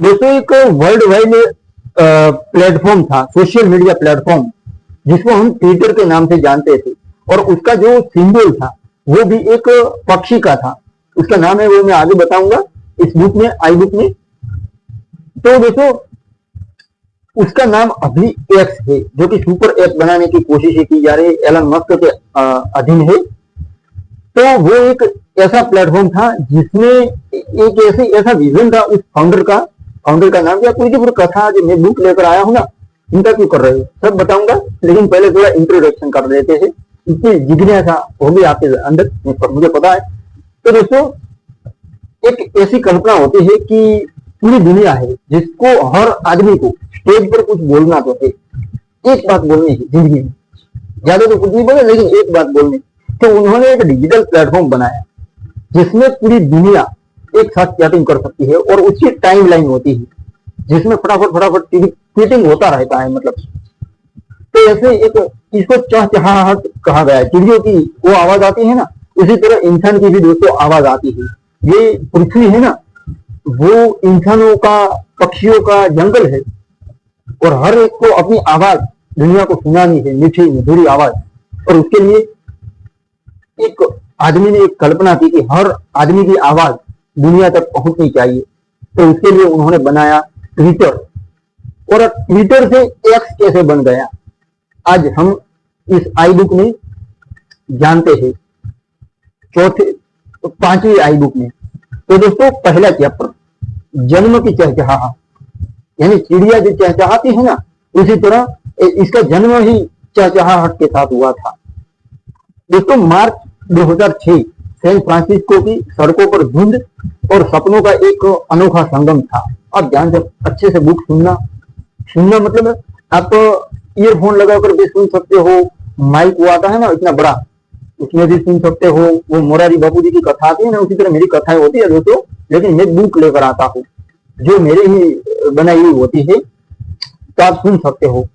दोस्तों एक world wide platform था, सोशल मीडिया प्लेटफॉर्म, जिसको हम ट्विटर के नाम से जानते थे। और उसका जो सिंबल था वो भी एक पक्षी का था। उसका नाम है, वो मैं आगे बताऊंगा इस बुक में, आई बुक में। तो दोस्तों उसका नाम अभी एक्स है, जो कि सुपर ऐप बनाने की कोशिश की जा रही है, एलन मस्क के अधीन है। तो वो एक ऐसा प्लेटफॉर्म था जिसमें एक ऐसा विजन था उस फाउंडर का नाम क्या, पूरी की पूरी कथा जो मैं बुक लेकर आया हूं ना, इनका क्यों कर रहे हो सब बताऊंगा, लेकिन पहले थोड़ा इंट्रोडक्शन कर देते हैं। इतनी जिज्ञासा होगी आपके अंदर, मुझे पता है। तो दोस्तों एक ऐसी कल्पना होती है कि पूरी दुनिया है जिसको हर आदमी को स्टेज पर कुछ बोलना तो है, एक बात बोलनी है जिंदगी में, ज्यादा तो कुछ नहीं बोले लेकिन एक बात बोलनी। तो उन्होंने एक डिजिटल प्लेटफॉर्म बनाया जिसमें पूरी दुनिया एक साथ चैटिंग कर सकती है और उसकी टाइम लाइन होती है जिसमें फटाफट ट्वीटिंग होता रहता है। मतलब तो ऐसे एक इसको चहचहाहट कहा गया है। चिड़ियों की वो आवाज आती है ना, उसी तरह इंसान की भी दोस्तों आवाज आती है। ये पृथ्वी है ना, वो इंसानों का, पक्षियों का जंगल है, और हर एक को अपनी आवाज दुनिया को सुनानी है, मीठी मधुरी आवाज। और उसके लिए एक आदमी ने एक कल्पना की कि हर आदमी की आवाज दुनिया तक पहुंचनी चाहिए। तो उसके लिए उन्होंने बनाया ट्विटर। और ट्विटर से एक्स कैसे बन गया, आज हम इस आई बुक में जानते हैं, पांचवी आई बुक में। तो दोस्तों पहला चैप्टर, जन्म की चहचहाहट, यानी चिड़िया जो चहचहाती है ना, उसी तरह इसका जन्म ही चहचहाहट के साथ हुआ था। दोस्तों मार्च 2006 सैन फ्रांसिस्को की सड़कों पर धुंध और सपनों का एक अनोखा संगम था। आप ध्यान से अच्छे से बुक सुनना मतलब आप ईयरफोन लगाकर भी सुन सकते हो, माइक वो आता है ना इतना बड़ा, उसमें भी सुन सकते हो। वो मोरारी बापू जी की कथा आती है ना, उसी तरह मेरी कथाएं होती है दोस्तों, लेकिन मैं बुक लेकर आता हूँ जो मेरी ही बनाई हुई होती है, तो आप सुन सकते हो।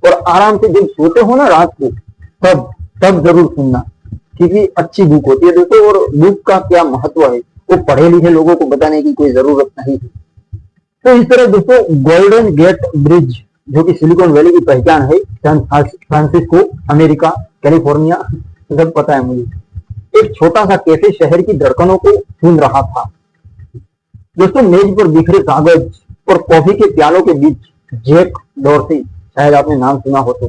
और आराम से जब सोते हो ना रात को, तब जरूर सुनना, क्योंकि अच्छी बुक होती है दोस्तों। और बुक का क्या महत्व है वो पढ़े लिखे लोगों को बताने की कोई जरूरत नहीं है। तो इस तरह दोस्तों गोल्डन गेट ब्रिज, जो कि सिलिकॉन वैली की पहचान है, सैन फ्रांसिस्को, अमेरिका, कैलिफोर्निया, सब पता है मुझे, एक छोटा सा कैफे शहर की धड़कनों को सुन रहा था। दोस्तों मेज पर बिखरे कागज और कॉफी के प्यालों के बीच जैक डॉर्सी, शायद आपने नाम सुना हो तो,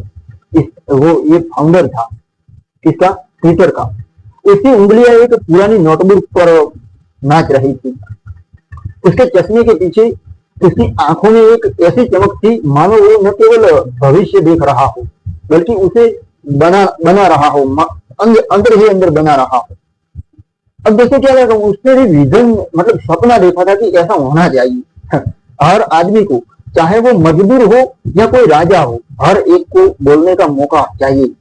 वो ये फाउंडर था इसका, ट्विटर का। उसकी उंगलियां एक पुरानी नोटबुक पर नाच रही थी। उसके चश्मे के पीछे उसकी आंखों में एक ऐसी चमक थी मानो वो न केवल भविष्य देख रहा हो, बल्कि उसे बना रहा हो, अंदर ही अंदर बना रहा हो। अब देखो क्या लगा, उसने भी विजन मतलब सपना देखा था कि ऐसा होना चाहिए। हर आदमी को, चाहे वो मजदूर हो या कोई राजा हो, हर एक को बोलने का मौका चाहिए।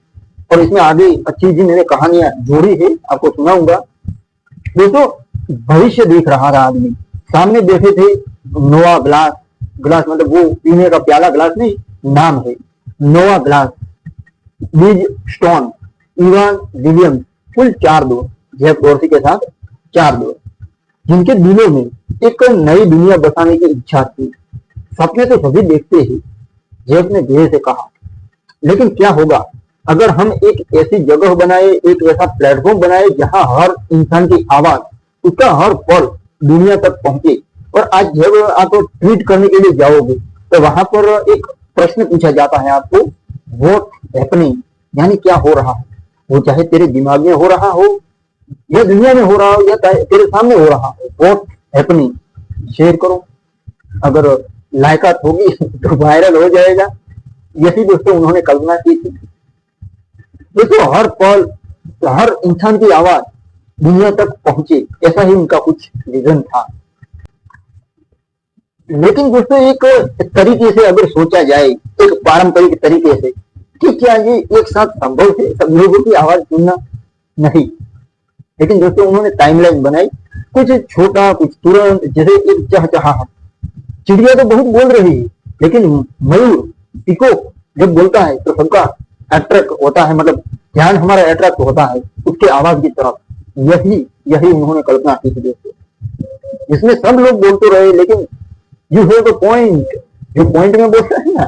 और इसमें आगे अच्छी जी मैंने कहानियां जोड़ी है, आपको सुनाऊंगा। दोस्तों भविष्य देख रहा था आदमी। सामने बैठे थे नोआ ग्लास, ग्लास मतलब वो पीने का प्याला, ग्लास नहीं, नाम है नोआ ग्लास, बीज स्टोन, इवान विलियम्स, कुल 4 दोस्त, जेफ डॉर्सी के साथ 4 दोस्त, जिनके दिलों में एक नई दुनिया बसाने की इच्छा थी। सपने तो सभी देखते ही, जेफ ने धीरे से कहा, लेकिन क्या होगा अगर हम एक ऐसी जगह बनाए, एक ऐसा प्लेटफॉर्म बनाए जहां हर इंसान की आवाज, उसका हर पल दुनिया तक पहुंचे। और आज जब आप ट्वीट करने के लिए जाओगे तो वहां पर एक प्रश्न पूछा जाता है आपको, व्हाट हैपनिंग, यानी क्या हो रहा है। वो चाहे तेरे दिमाग में हो रहा हो या दुनिया में हो रहा हो या तेरे सामने हो रहा हो, व्हाट हैपनिंग। शेयर करो, अगर लायकात होगी तो वायरल हो जाएगा। यही दोस्तों उन्होंने कल्पना की थी। देखो हर पल हर इंसान की आवाज दुनिया तक पहुंचे, ऐसा ही उनका कुछ विजन था। लेकिन दोस्तों एक तरीके से अगर सोचा जाए, एक पारंपरिक तरीके से, कि क्या ये एक साथ संभव है सब लोगों की आवाज सुनना? नहीं। लेकिन दोस्तों उन्होंने टाइमलाइन बनाई, कुछ छोटा कुछ तुरंत, जैसे एक चहचहाहट। चिड़िया तो बहुत बोल रही है, लेकिन मयूर, पीकॉक जब बोलता है तो सबका अट्रैक्ट होता है, मतलब ध्यान हमारा अट्रैक्ट होता है उसके आवाज की तरफ। यही उन्होंने कल्पना की थी दोस्तों, जिसमें सब लोग बोलते रहे लेकिन यू हैव अ पॉइंट, जो पॉइंट में बोलता है ना,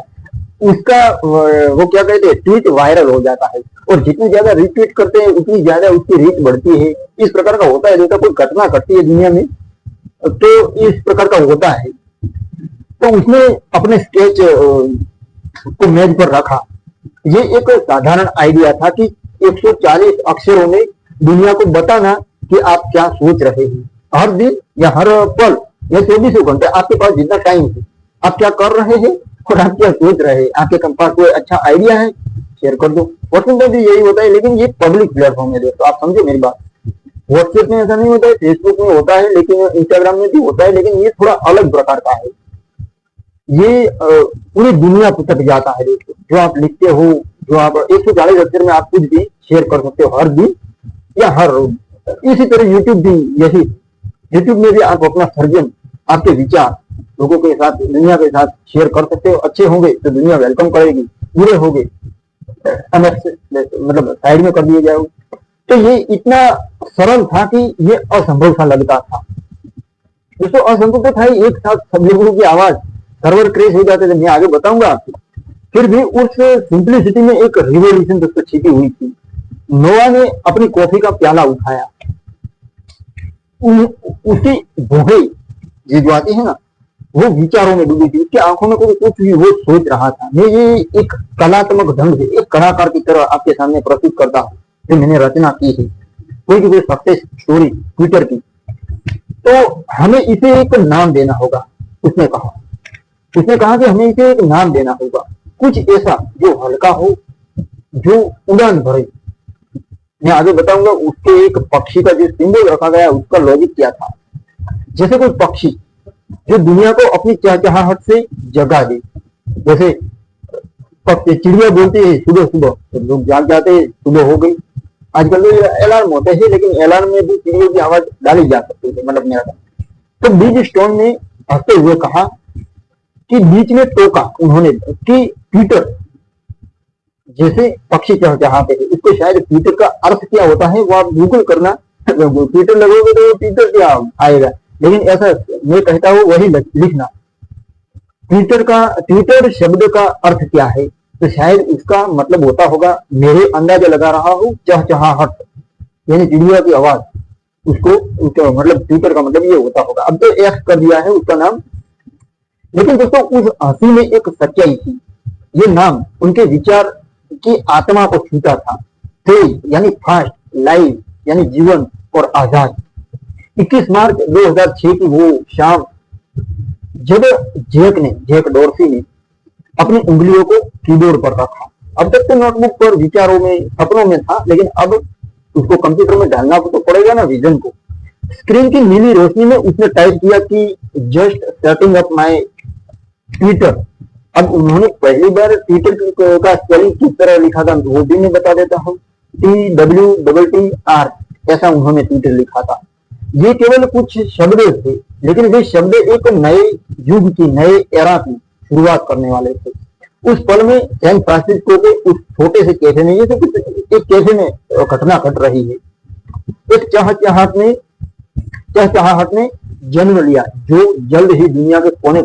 उसका वो क्या कहते हैं, ट्वीट वायरल हो जाता है, और जितनी ज्यादा रिट्वीट करते हैं उतनी ज्यादा उसकी रीच बढ़ती है। इस प्रकार का होता है, जैसा कोई घटना घटती है दुनिया में तो इस प्रकार का होता है। तो उसने अपने स्केच को मेज पर रखा। ये एक साधारण आइडिया था कि 140 अक्षरों में दुनिया को बताना कि आप क्या सोच रहे हैं, हर दिन या हर पल या 24 घंटे आपके पास जितना टाइम है, आप क्या कर रहे हैं और आप क्या सोच रहे हैं। आपके पास कोई अच्छा आइडिया है, शेयर कर दो। व्हाट्सएप में भी यही होता है, लेकिन ये पब्लिक प्लेटफॉर्म है दोस्तों, आप समझे मेरी बात। व्हाट्सएप में ऐसा नहीं होता है, फेसबुक में होता है, लेकिन इंस्टाग्राम में भी होता है, लेकिन ये थोड़ा अलग प्रकार का है। ये पूरी दुनिया तक जाता है दोस्तों। जो आप लिखते हो, जो आप 140 अक्षर में आप कुछ भी शेयर कर सकते हो हर दिन या हर रोज। इसी तरह यूट्यूब भी यही, यूट्यूब में भी आप अपना सर्जन, आपके विचार लोगों के साथ, दुनिया के साथ शेयर कर सकते हो। अच्छे होंगे तो दुनिया वेलकम करेगी, बुरे होंगे मतलब साइड में कर दिए जाओगे। तो ये इतना सरल था कि ये असंभव सा लगता था दोस्तों। असंभव तो था ही, एक साथ सब लोगों की आवाज, सर्वर क्रेश हो जाते थे, मैं आगे बताऊंगा आपको। फिर भी उस सिंपलिसिटी में एक रिवोल्यूशन दोस्तों छिपी हुई थी। नोआ ने अपनी कॉफी का प्याला उठाया, उसकी भूखे जो आती है ना, वो विचारों में डूबी थी। उसकी आंखों में कोई कुछ भी वो सोच रहा था। मैं ये एक कलात्मक ढंग से एक कलाकार की तरह आपके सामने प्रस्तुत करता हूँ जो मैंने रचना की है, कोई सक्सेस स्टोरी ट्विटर की। तो हमें इसे एक नाम देना होगा, उसने कहा। उसने कहा कि हमें इसे एक नाम देना होगा, कुछ ऐसा जो हल्का हो, जो उड़ान भरे। मैं आगे बताऊंगा उसके एक पक्षी का जो सिंबल रखा गया उसका लॉजिक क्या था। जैसे कोई पक्षी जो दुनिया को अपनी चहचहाहट से जगा दे। जैसे पक्षी, चिड़िया बोलती है सुबह सुबह, तो लोग जाग जाते हैं, सुबह हो गई। आजकल तो अलार्म होते हैं, लेकिन अलार्म में भी चिड़ियों की आवाज डाली जा सकती है, मतलब मेरा। तो बीज स्टोन ने हंसते हुए कहा कि बीच में टोका उन्होंने कि ट्विटर जैसे पक्षी चहचहाते हैं, उसको शायद ट्विटर का अर्थ क्या होता है वो आप गूगल करना, ट्विटर लगोगे तो ट्विटर क्या आएगा, लेकिन ऐसा मैं कहता हूँ वही लिखना। ट्विटर शब्द का अर्थ क्या है, तो शायद इसका मतलब होता होगा, मेरे अंदाजा लगा रहा हूँ, चहचहाहट, यानी चिड़िया की आवाज। उसको मतलब ट्विटर का मतलब ये होता होगा। अब तो एक्स कर दिया है उसका नाम। लेकिन दोस्तों उस हंसी में एक सच्चाई थी। ये नाम उनके विचार की आत्मा को छूता था। तेज यानी फास्ट, लाइव यानी जीवन और आजाद। 21 मार्च 2006 की वो शाम जब जैक डोर्सी ने अपनी उंगलियों को कीबोर्ड पर रखा। अब तक तो नोटबुक पर, विचारों में, सपनों में था, लेकिन अब उसको कंप्यूटर में डालना तो पड़ेगा ना विजन को। स्क्रीन की नीली रोशनी में उसने टाइप किया कि just setting up my Twitter. अब उन्होंने पहली बार ट्विटर का स्पेलिंग किस तरह लिखा था वो भी मैं बता देता हूँ। TWTTR ऐसा उन्होंने ट्विटर लिखा था। ये केवल कुछ शब्द थे, लेकिन वे शब्द एक नए युग की, नए एरा की शुरुआत करने वाले थे। उस पल में सैन फ्रांसिस्को के उस छोटे से कैफे में, ये तो एक कैफे में घटना घट रही है। एक चहचहाहट ने जन्म लिया जो जल्द ही दुनिया के कोने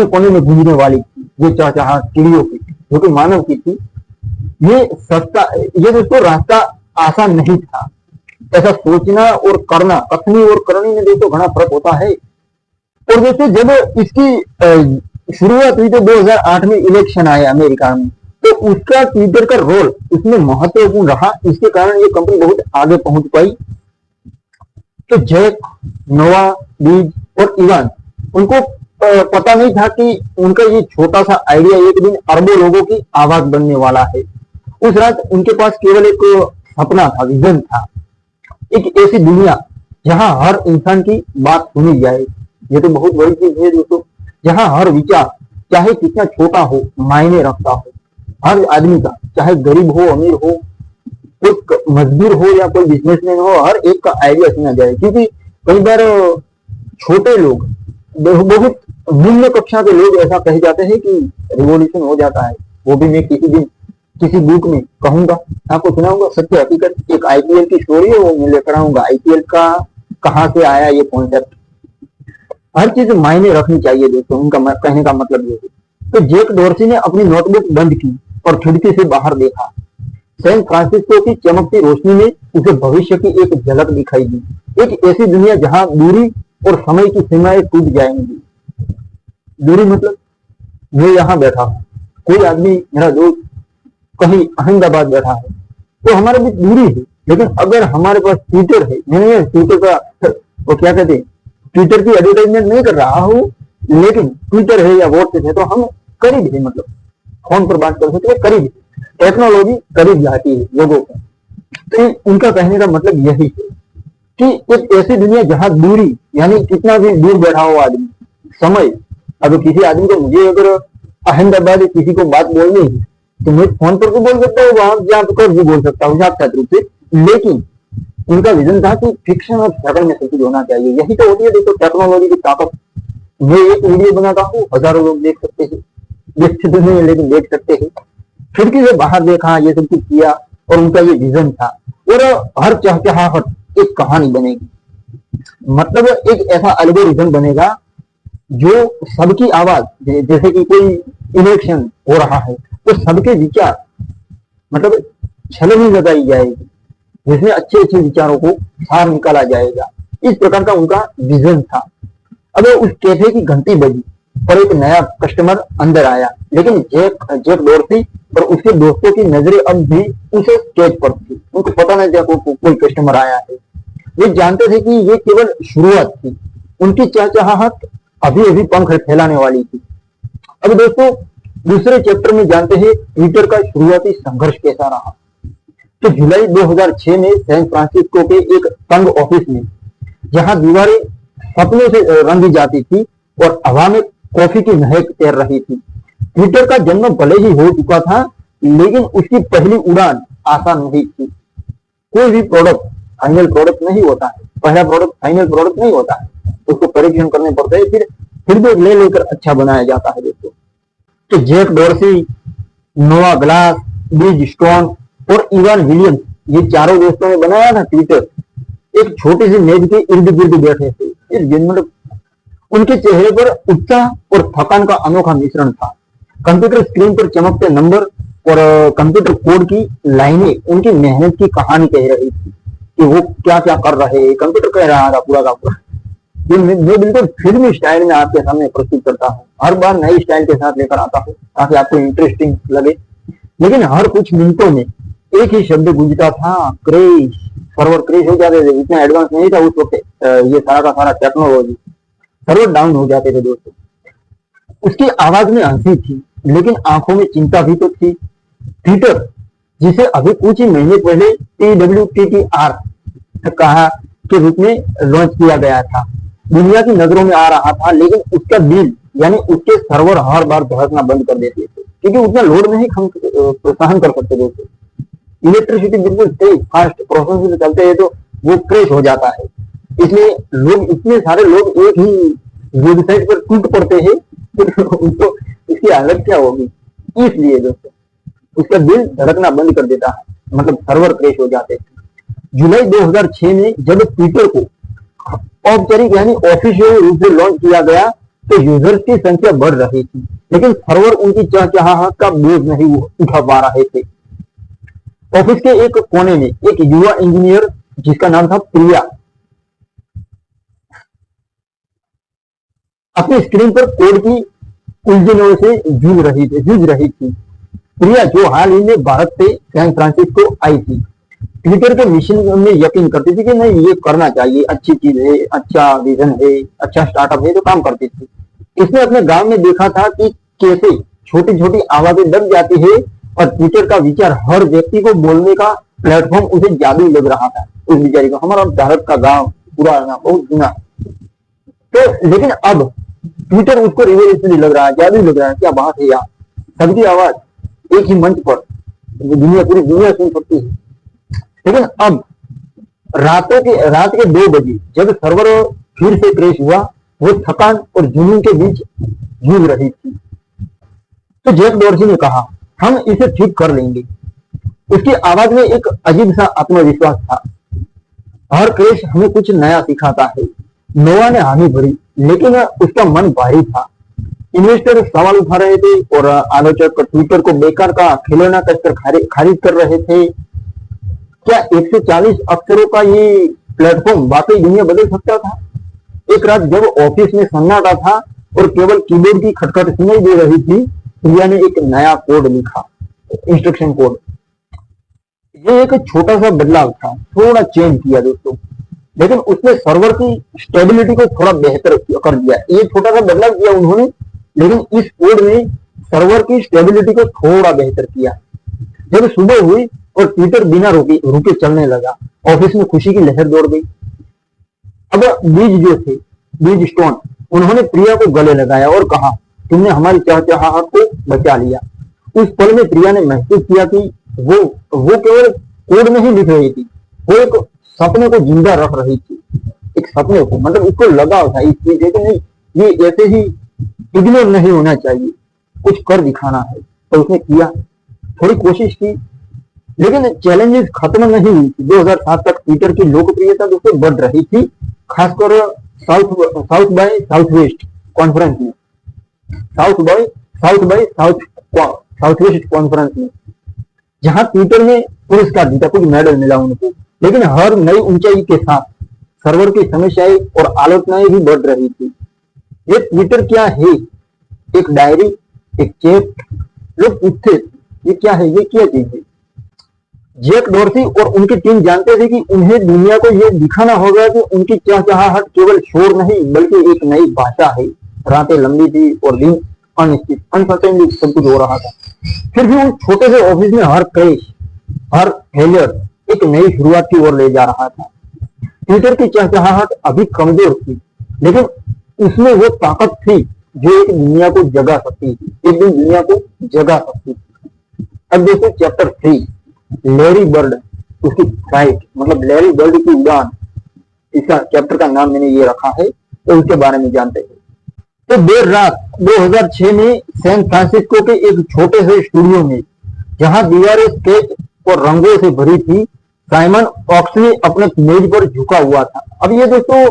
कोने में गूंजने वाली थी। ये चहचहाहट चिड़ियों की, जो कि मानव की थी। ये दोस्तों रास्ता आसान नहीं था। ऐसा सोचना और करना, कथनी और करनी में दोस्तों घना फर्क होता है। और दोस्तों जब इसकी शुरुआत हुई तो 2008 में इलेक्शन आया अमेरिका में, तो उसका ट्विटर का रोल उसमें महत्वपूर्ण रहा। इसके कारण ये कंपनी बहुत आगे पहुंच पाई। तो जैक, नोआ, बीज और इवान, उनको पता नहीं था कि उनका ये छोटा सा आइडिया एक दिन अरबों लोगों की आवाज बनने वाला है। उस रात उनके पास केवल एक सपना था, विजन था, एक ऐसी दुनिया जहां हर इंसान की बात सुनी जाए। ये तो बहुत बड़ी चीज है दोस्तों, जहां हर विचार चाहे कितना छोटा हो मायने रखता हो। हर आदमी का, चाहे गरीब हो अमीर हो, कोई मजदूर हो या कोई बिजनेसमैन हो, हर एक का आइडिया सुना जाए। क्योंकि कई बार छोटे लोग, बहुत निम्न कक्षा के लोग ऐसा कह जाते हैं कि रिवॉल्यूशन हो जाता है। वो भी मैं किसी दिन किसी बुक में कहूंगा, आपको सुनाऊंगा सत्य हकीकत। एक आईपीएल की स्टोरी है, वो मैं लेकर आऊंगा। आईपीएल का कहां से आया ये कॉन्सेप्ट। हर चीज मायने रखनी चाहिए दोस्तों, उनका कहने का मतलब ये है। तो जैक डॉर्सी ने अपनी नोटबुक बंद की और खिड़की से बाहर देखा। सैन फ्रांसिस्को की चमकती रोशनी में उसे भविष्य की एक झलक दिखाई दी, एक ऐसी दुनिया जहां दूरी और समय की सीमाएं टूट जाएंगी। दूरी मतलब मैं यहाँ बैठा हूँ, कोई आदमी मेरा दोस्त कहीं अहमदाबाद बैठा है, तो हमारे बीच दूरी है। लेकिन अगर हमारे पास ट्विटर है, मैंने ट्विटर का वो क्या कहते हैं, ट्विटर की एडवर्टाइजमेंट नहीं कर रहा हूँ, लेकिन ट्विटर है या व्हाट्सएप है तो हम करीब है, मतलब फोन पर बात कर सकते हैं, करीब है। टेक्नोलॉजी करीब लाती है लोगों को। तो उनका कहने का मतलब यही है कि एक ऐसी दुनिया जहां दूरी, यानी कितना भी दूर बैठा हो आदमी, समय, अगर किसी आदमी को, मुझे अगर अहमदाबाद किसी को बात बोलनी है तो मैं फोन पर भी बोल सकता हूँ, वहां जहाँ पर भी बोल सकता हूँ साक्षात रूप से। लेकिन उनका विजन था कि फिक्शन और स्ट्रगल में सब कुछ होना चाहिए। यही तो होती है देखो टेक्नोलॉजी की ताकत। मैं एक वीडियो बनाता हूँ, हजारों लोग देख सकते हैं, देखते तो नहीं लेकिन देख सकते हैं। खिड़की से बाहर देखा, ये सब कुछ किया, और उनका ये विजन था। और हर चहचहाहट एक कहानी बनेगी, मतलब एक ऐसा एल्गोरिथम बनेगा जो सबकी आवाज, जैसे कि कोई इलेक्शन हो रहा है तो सबके विचार, मतलब छलनी लगाई जाएगी, जिसमें अच्छे अच्छे विचारों को बाहर निकाला जाएगा। इस प्रकार का उनका विजन था। अब उस कैफे की घंटी बजी और एक नया कस्टमर अंदर आया, लेकिन जेक डॉर्सी और उसके दोस्तों की नजरें अब भी उसे स्टेज पर थी। उनको पता नहीं था कोई कस्टमर आया है। वे जानते थे कि ये केवल शुरुआत थी, उनकी चहचहाहट अभी अभी पंख फैलाने वाली थी। अब दोस्तों दूसरे चैप्टर में जानते हैं ट्विटर का शुरुआती संघर्ष कैसा रहा। तो जुलाई 2006 में सैन फ्रांसिस्को के एक तंग ऑफिस में, जहां दीवारें सपनों से रंगी जाती थी और हवा में कॉफी की महक तैर रही थी, ट्विटर का जन्म भले ही हो चुका था, लेकिन उसकी पहली उड़ान आसान नहीं थी। कोई भी प्रोडक्ट फाइनल प्रोडक्ट नहीं होता है, पहला प्रोडक्ट फाइनल प्रोडक्ट नहीं होता है, उसको परीक्षण करने पड़ते हैं, फिर भी ले लेकर अच्छा बनाया जाता है दोस्तों। तो जैक डॉर्सी, नोआ ग्लास, ब्रिज स्टोन और इवान विलियम्स, ये चारों दोस्तों ने बनाया था ट्विटर। एक छोटी सी मेज के इर्द गिर्द बैठे थे। मतलब उनके चेहरे पर उत्साह और थकान का अनोखा मिश्रण था। कंप्यूटर स्क्रीन पर चमकते नंबर और कंप्यूटर कोड की लाइनें उनकी मेहनत की कहानी कह रही थी कि वो क्या क्या कर रहे हैं। कंप्यूटर कह रहा था पूरा का पूरा। मैं बिल्कुल फिल्मी स्टाइल में आपके सामने प्रस्तुत करता हूँ, हर बार नई स्टाइल के साथ लेकर आता हूँ ताकि आपको इंटरेस्टिंग लगे। लेकिन हर कुछ मिनटों में एक ही शब्द गूंजता था, क्रेश। सर्वर क्रेश हो जाते थे, इतना एडवांस नहीं था उस वक्त ये सारा का सारा टेक्नोलॉजी। सर्वर डाउन हो जाते थे दोस्तों। उसकी आवाज में हंसी थी, लेकिन आंखों में चिंता भी तो थी। ट्विटर, जिसे अभी कुछ ही महीने पहले TWTTR कहा के रूप में लॉन्च किया गया था, दुनिया की नजरों में आ रहा था, लेकिन उसका दिल यानी उसके सर्वर हर बार धड़कना बंद कर देते थे, क्योंकि उतना लोड नहीं सहन कर सकते दोस्तों। इलेक्ट्रिसिटी बिल्कुल तेज फास्ट प्रोसेस से चलते हैं तो वो क्रैश हो जाता है। इसलिए लोग, इतने सारे लोग एक ही वेबसाइट पर टूट पड़ते हैं उनको इसकी हालत क्या होगी। इसलिए दोस्तों उसका दिल धड़कना बंद कर देता है, मतलब सर्वर क्रैश हो जाते हैं। जुलाई 2006 में जब ट्विटर को औपचारिक यानी ऑफिशियल रूप से लॉन्च किया गया तो यूजर्स की संख्या बढ़ रही थी, लेकिन सर्वर उनकी चहचहाहट का बोझ नहीं उठा पा रहे थे। ऑफिस के एक कोने में एक युवा इंजीनियर जिसका नाम था प्रिया, अपनी स्क्रीन पर कोड की उलझनों से जूझ रही थी। प्रिया, जो हाल ही में भारत से सैन फ्रांसिस्को आई थी, ट्विटर के मिशन में यकीन करती थी कि नहीं, ये करना चाहिए, अच्छी चीज है, अच्छा विजन है, अच्छा स्टार्टअप है, तो काम करती थी। इसने अपने गांव में देखा था कि कैसे छोटी छोटी आवाजें दब जाती है और ट्विटर का विचार हर व्यक्ति को बोलने का प्लेटफॉर्म उसे जादू लग रहा था। उस बेचारी को, हमारा भारत का गांव पुराना बहुत सुना, तो लेकिन अब ट्विटर उसको रिवोल्यूशनरी लग रहा है, जादू लग रहा है। क्या बात है यार, सबकी आवाज एक ही मंच पर पूरी दुनिया सुन सकती है। लेकिन अब रात के 2 बजे जब सर्वर फिर से क्रैश हुआ, वो थकान और जुनून के बीच जूझ रही थी। तो जैक डॉर्सी ने कहा, हम इसे ठीक कर लेंगे। उसकी आवाज में एक अजीब सा आत्मविश्वास था। हर क्रैश हमें कुछ नया सिखाता है। नोआ ने हामी भरी, लेकिन उसका मन भारी था। इन्वेस्टर सवाल उठा रहे थे और आलोचक ट्विटर को बेकार का खिलौना कसकर खारिज कर रहे थे। क्या 140 अक्षरों का ये प्लेटफॉर्म वाकई दुनिया बदल सकता था? एक रात जब ऑफिस में सन्नाटा था और केवल कीबोर्ड की खटखट सुनाई दे रही थी, प्रिया ने एक नया कोड लिखा, इंस्ट्रक्शन कोड। ये एक छोटा सा बदलाव था, थोड़ा चेंज किया दोस्तों, लेकिन उसने सर्वर की स्टेबिलिटी को थोड़ा बेहतर कर दिया। ये छोटा सा बदलाव किया उन्होंने, लेकिन इस कोड में सर्वर की स्टेबिलिटी को थोड़ा बेहतर किया। जब सुबह हुई और ट्विटर बिना रुके चलने लगा, ऑफिस में खुशी की लहर दौड़ गई। अब बीज जो थे, बीज स्टोन, उन्होंने प्रिया को गले लगाया और कहा, तुमने हमारी चहचहाहट को बचा लिया। उस पल में प्रिया ने महसूस किया कि वो केवल कोड नहीं लिख रही थी, वो एक सपने को जिंदा रख रही थी। एक सपने को, मतलब उसको लगाव था इस चीज कि नहीं, ये ऐसे ही इग्नोर नहीं होना चाहिए, कुछ कर दिखाना है। तो उसने किया, थोड़ी कोशिश की, लेकिन चैलेंजेस खत्म नहीं हुई थी। 2007 तक ट्विटर की लोकप्रियता दोस्तों बढ़ रही थी, खासकर South by South West conference में, साउथ वेस्ट कॉन्फ्रेंस में, जहां ट्विटर ने पुरस्कार जीता, कुछ मेडल मिला उनको। लेकिन हर नई ऊंचाई के साथ सर्वर की समस्याएं और आलोचनाएं भी बढ़ रही थी। ये ट्विटर क्या है? एक डायरी, एक चैट? लोग पूछते ये क्या है, ये क्या चीज है? जैक डॉर्सी और उनकी टीम जानते थे कि उन्हें दुनिया को यह दिखाना होगा कि उनकी चहचहाहट केवल शोर नहीं बल्कि एक नई भाषा है। रातें लंबी थी और दिन अनिश्चित, अनसर्टेनली सब कुछ हो रहा था। फिर भी उस छोटे से ऑफिस में हर क्रैश, हर फेलियर एक नई शुरुआत की ओर ले जा रहा था। ट्विटर की चहचहाहट अभी कमजोर थी, लेकिन उसमें वो ताकत थी जो एक दुनिया को जगा सकती थी, एक दिन दुनिया को जगा सकती थी। अब देखो चैप्टर 3, लैरी बर्ड, उसकी फ्लाइट, मतलब लैरी बर्ड की उड़ान, इसका चैप्टर का नाम मैंने ये रखा है, तो उसके बारे में जानते हैं। तो देर रात 2006 में सैन फ्रांसिस्को के एक छोटे से स्टूडियो में, जहां दीवारें स्केच और रंगों से भरी थी, साइमन ऑक्सली अपने मेज पर झुका हुआ था। अब ये दोस्तों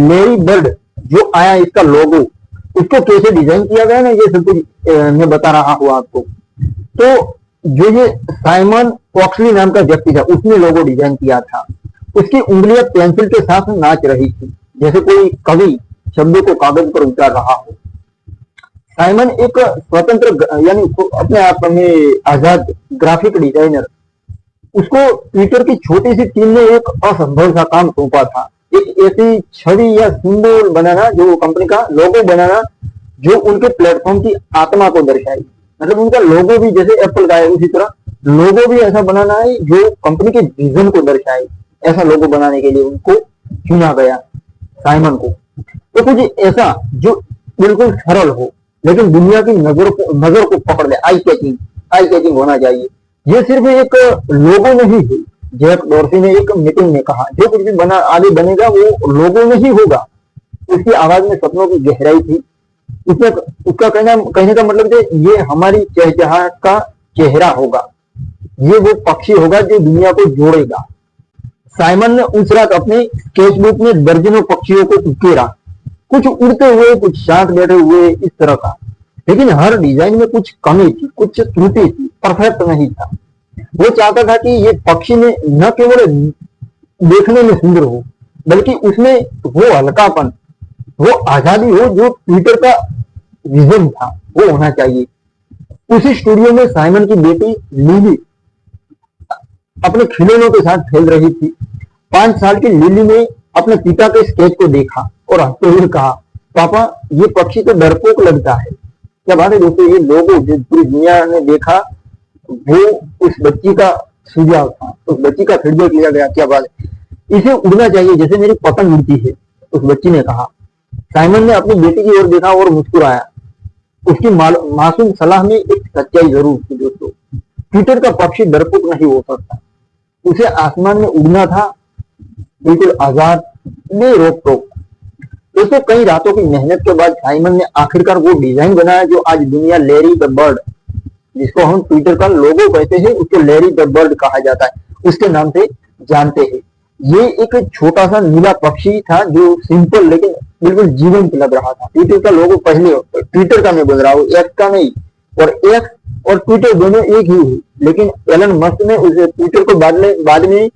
लैरी बर्ड जो आया, इसका लोगो, इसको कैसे डिजाइन किया गया ना, ये सब कुछ मैं बता रहा हूं आपको। तो जो ये साइमन ऑक्सली नाम का व्यक्ति था, उसने लोगो डिजाइन किया था। उसकी उंगलियां पेंसिल के साथ नाच रही थी, जैसे कोई कवि शब्दों को कागज पर उतार रहा हो। साइमन एक स्वतंत्र, यानी अपने आप में आजाद ग्राफिक डिजाइनर। उसको ट्विटर की छोटी सी टीम ने एक असंभव सा काम सौंपा था, एक ऐसी छवि या सिंबल बनाना, जो कंपनी का लोगो बनाना, जो उनके प्लेटफॉर्म की आत्मा को दर्शाए। मतलब उनका लोगो भी जैसे एप्पल का है, उसी तरह लोगो भी ऐसा बनाना है जो कंपनी के विजन को दर्शाए। ऐसा लोगो बनाने के लिए उनको चुना गया, साइमन को। तो कुछ ऐसा जो बिल्कुल सरल हो, लेकिन दुनिया की नजर को पकड़ ले, आई कैचिंग होना चाहिए। ये सिर्फ एक लोगो नहीं है। जैक डॉर्सी ने एक मीटिंग में कहा, जो कुछ भी आगे बनेगा वो लोगो नहीं होगा। उसकी आवाज में सपनों की गहराई थी। उसका कहने का मतलब है, ये हमारी चहचहाहट का चेहरा होगा, ये वो पक्षी होगा जो दुनिया को जोड़ेगा। साइमन ने उस रात अपने स्केचबुक में दर्जनों पक्षियों को उकेरा, कुछ उड़ते हुए, कुछ शांत बैठे हुए, इस तरह का। लेकिन हर डिजाइन में कुछ कमी थी, कुछ त्रुटि थी, परफेक्ट नहीं था। वो चाहता था कि ये पक्षी में न केवल देखने में सुंदर हो, बल्कि उसमें वो हल्कापन, वो आजादी हो जो ट्विटर का विजन था, वो होना चाहिए। उसी स्टूडियो में साइमन की बेटी लिली अपने खिलौनों के साथ खेल रही थी। 5 साल की लिली ने अपने पिता के स्केच को देखा और हंसते हुए कहा, पापा ये पक्षी तो डरपोक लगता है। क्या बात है दोस्तों, ये लोगो जो पूरी दुनिया ने देखा वो उस बच्ची का सुझाव था, उस बच्ची का फीडबैक लिया गया। क्या बात है, इसे उड़ना चाहिए जैसे मेरी पतंग उड़ती है, उस बच्ची ने कहा। साइमन ने अपनी बेटी की ओर देखा और मुस्कुराया। उसकी मासूम सलाह में एक सच्चाई जरूर थी दोस्तों। ट्विटर का पक्षी डरपोक नहीं हो सकता, उसे आसमान में उड़ना था, बिल्कुल आजाद, बेरोक टोक। दोस्तों कई रातों की मेहनत के बाद साइमन ने आखिरकार वो डिजाइन बनाया जो आज दुनिया लैरी द बर्ड, जिसको हम ट्विटर का लोगो कहते हैं, उसको लैरी द बर्ड कहा जाता है, उसके नाम से जानते हैं। ये एक छोटा सा नीला पक्षी था जो सिंपल लेकिन बिल्कुल जीवंत लग रहा था। ट्विटर का लोगो पहले, ट्विटर का मैं बोल रहा हूँ, एक्स का नहीं, और एक्स और ट्विटर दोनों एक ही है, लेकिन एलन मस्क ने उस ट्विटर को बाद में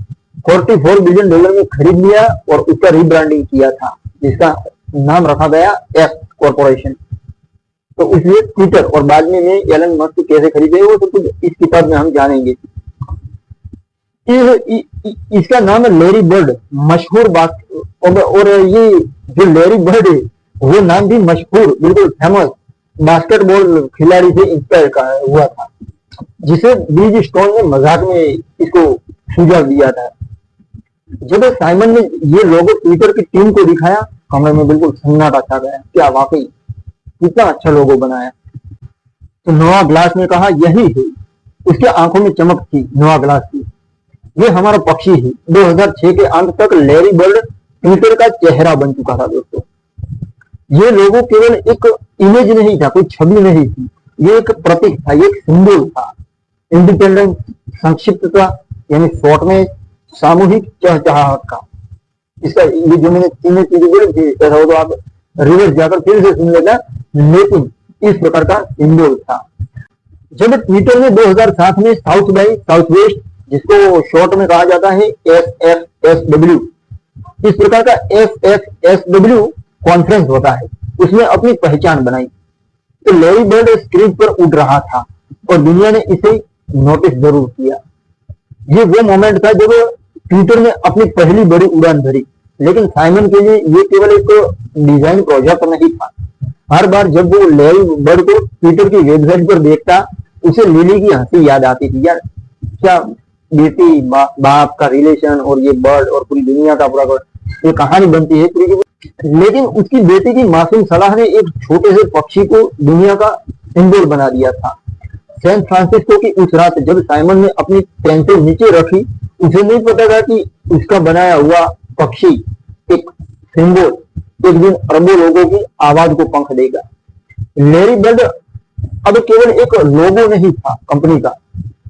$44 बिलियन में खरीद लिया और उसका रीब्रांडिंग किया था, जिसका नाम रखा गया एक्स कॉर्पोरेशन। तो इसलिए ट्विटर, और बाद में एलन मस्क कैसे खरीदे वो तो इस किताब में हम जानेंगे। इसका नाम है लैरी बर्ड, मशहूर बात, और ये जो लैरी बर्ड है वो नाम भी मशहूर, बिल्कुल फेमस बास्केटबॉल खिलाड़ी से इंस्पायर हुआ था, जिसे बीज स्टोन ने मजाक में इसको सुझाव दिया था। जब साइमन ने ये लोगो ट्विटर की टीम को दिखाया, कमरे में बिल्कुल सन्नाटा छा गया। क्या वाकई कितना अच्छा लोगो बनाया। तो नोआ ग्लास ने कहा यही है। उसके आंखों में चमक थी नोआ ग्लास की। ये हमारा पक्षी है। 2006 के अंत तक लैरी बर्ड ट्विटर का चेहरा बन चुका था दोस्तों। ये लोगो केवल एक इमेज नहीं था, कोई छवि नहीं थी, ये एक प्रतीक था, ये एक सिंबल था। इंडिपेंडेंस, संक्षिप्तता, यानी शॉर्ट में सामूहिक चहचहाहट का। इसका ये जो मैंने तीनों चीजें बोली थी, ऐसा हो तो आप रिवर्स जाकर फिर से सुन लेना, लेकिन इस प्रकार का सिंबल था। जब ट्विटर ने 2007 में साउथ बाई साउथ वेस्ट, जिसको शॉर्ट में कहा जाता है SFSW, इस प्रकार का SFSW कॉन्फ्रेंस होता है, उसमें अपनी पहचान बनाई। तो लैरी बर्ड स्क्रीन पर उड़ रहा था और दुनिया ने इसे नोटिस जरूर किया। ये वो मोमेंट था जब ट्विटर ने अपनी पहली बड़ी उड़ान भरी। लेकिन साइमन के लिए ये केवल एक डिजाइन प्रोजेक्ट नहीं था। हर बार जब वो लैरी बर्ड को ट्विटर की वेबसाइट पर देखता, उसे लिली की हंसी याद आती थी। यार क्या बेटी बाप का रिलेशन, और ये बर्ड और पूरी दुनिया का पूरा ये कहानी बनती है पूरी। लेकिन उसकी बेटी की मासूम सलाह ने एक छोटे से पक्षी को दुनिया का सिंबल बना दिया था। सैन फ्रांसिस्को की उस रात जब साइमन ने अपनी पेंसिल नीचे रखी, उसे नहीं पता था कि उसका बनाया हुआ पक्षी, एक सिंबल, एक दिन अरबों लोगों की आवाज को पंख देगा। लैरी बर्ड अब केवल एक लोगो नहीं था कंपनी का,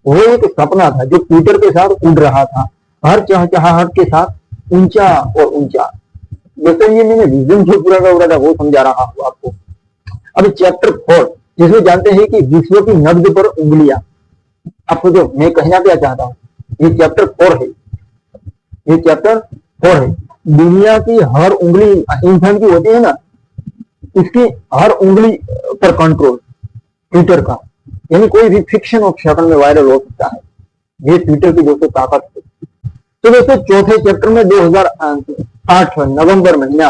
वो एक सपना था जो ट्विटर के साथ उड़ रहा था, हर चहचहाहट के साथ ऊंचा और ऊंचा। दोस्तों ये मैंने विजन जो पूरा का पूरा था वो समझा रहा हूं आपको। अब चैप्टर 4, जिसमें जानते हैं कि विश्व की नब्ज पर उंगलियां। आपको जो मैं कहना क्या चाहता हूँ, ये चैप्टर 4 है, ये चैप्टर 4 है। दुनिया की हर उंगली इंसान की होती है ना, उसकी हर उंगली पर कंट्रोल ट्विटर का, यानी कोई भी फिक्शन और सेकंड में वायरल हो सकता है। ये ट्विटर की दोस्तों ताकत है। तो दोस्तों चौथे चैप्टर में 2008 नवंबर महीना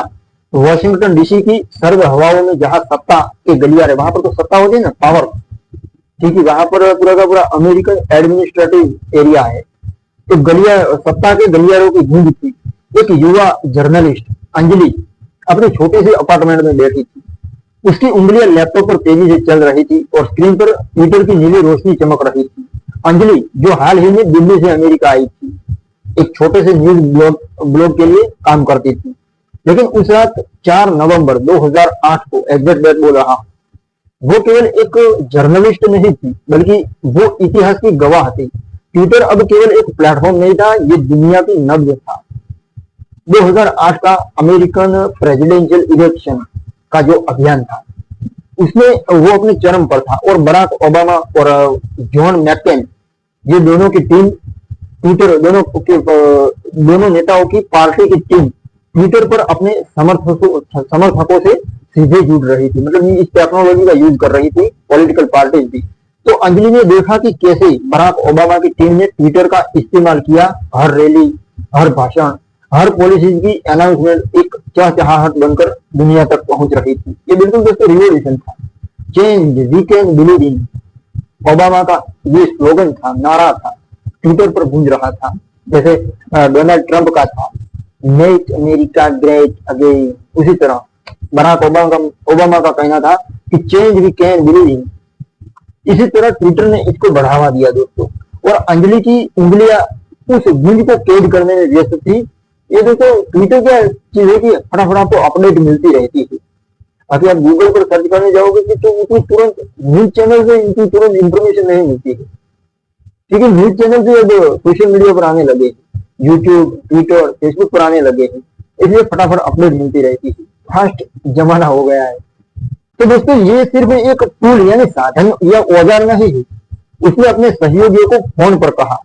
वॉशिंगटन डीसी की सर्द हवाओं में जहां सत्ता के गलियारे, वहां पर तो सत्ता होती है ना, पावर, ठीक है, वहां पर पूरा का पूरा अमेरिकन एडमिनिस्ट्रेटिव एरिया है। तो सत्ता के गलियारों की गूंज थी। एक युवा जर्नलिस्ट अंजलि अपने छोटे से अपार्टमेंट में बैठी थी। उसकी उंगलियां लैपटॉप पर तेजी से चल रही थी और स्क्रीन पर ट्विटर की नीली रोशनी चमक रही थी। अंजलि, जो हाल ही में दिल्ली से अमेरिका आई थी, एक छोटे से न्यूज ब्लॉग के लिए काम करती थी। लेकिन उस रात 4 नवंबर 2008 को, एग्जैक्ट डेट बोल रहा हूं, वो केवल एक जर्नलिस्ट नहीं थी, बल्कि वो इतिहास की गवाह थी। ट्विटर अब केवल एक प्लेटफॉर्म नहीं था, ये दुनिया की नब्ज था। 2008 का अमेरिकन प्रेसिडेंशियल इलेक्शन का जो अभियान था, उसमें वो अपने चरम पर था और बराक ओबामा और जॉन मैकेन, ये दोनों की टीम ट्विटर, दोनों नेताओं की पार्टी की टीम ट्विटर पर अपने समर्थकों से सीधे जुड़ रही थी। मतलब इस टेक्नोलॉजी का यूज कर रही थी पॉलिटिकल पार्टीज भी। तो अंजलि ने देखा कि कैसे बराक ओबामा की टीम ने ट्विटर का इस्तेमाल किया। हर रैली, हर भाषण, हर पॉलिसी की अनाउंसमेंट एक चहचहाहट बनकर दुनिया तक पहुंच रही थी। ये बिल्कुल दोस्तों रिवॉल्यूशन था। Change we can believe in, Obama का ये स्लोगन था, नारा था, ट्विटर पर गूंज रहा था। जैसे डोनाल्ड ट्रंप का था, मेक अमेरिका ग्रेट अगेन, उसी तरह बराक ओबामा का कहना था कि change we can believe in. इसी तरह ट्विटर ने इसको बढ़ावा दिया दोस्तों, और अंजलि की उंगलियां उस गूंज को कैद करने में व्यस्त थी। ये दोस्तों ट्विटर क्या चीज है कि फटाफट आपको अपडेट मिलती रहती है। अगर आप गूगल पर सर्च करने जाओगे कि तो उसमें तुरंत न्यूज चैनल से इनकी तुरंत इंफॉर्मेशन नहीं मिलती है, ठीक है। न्यूज चैनल से अब सोशल मीडिया पर आने लगे, यूट्यूब, ट्विटर, फेसबुक पर आने लगे हैं, इसलिए फटाफट अपडेट मिलती रहती है। फास्ट जमाना हो गया है। तो दोस्तों ये सिर्फ एक टूल यानी साधन या औजार नहीं है। उसने अपने सहयोगियों को फोन पर कहा,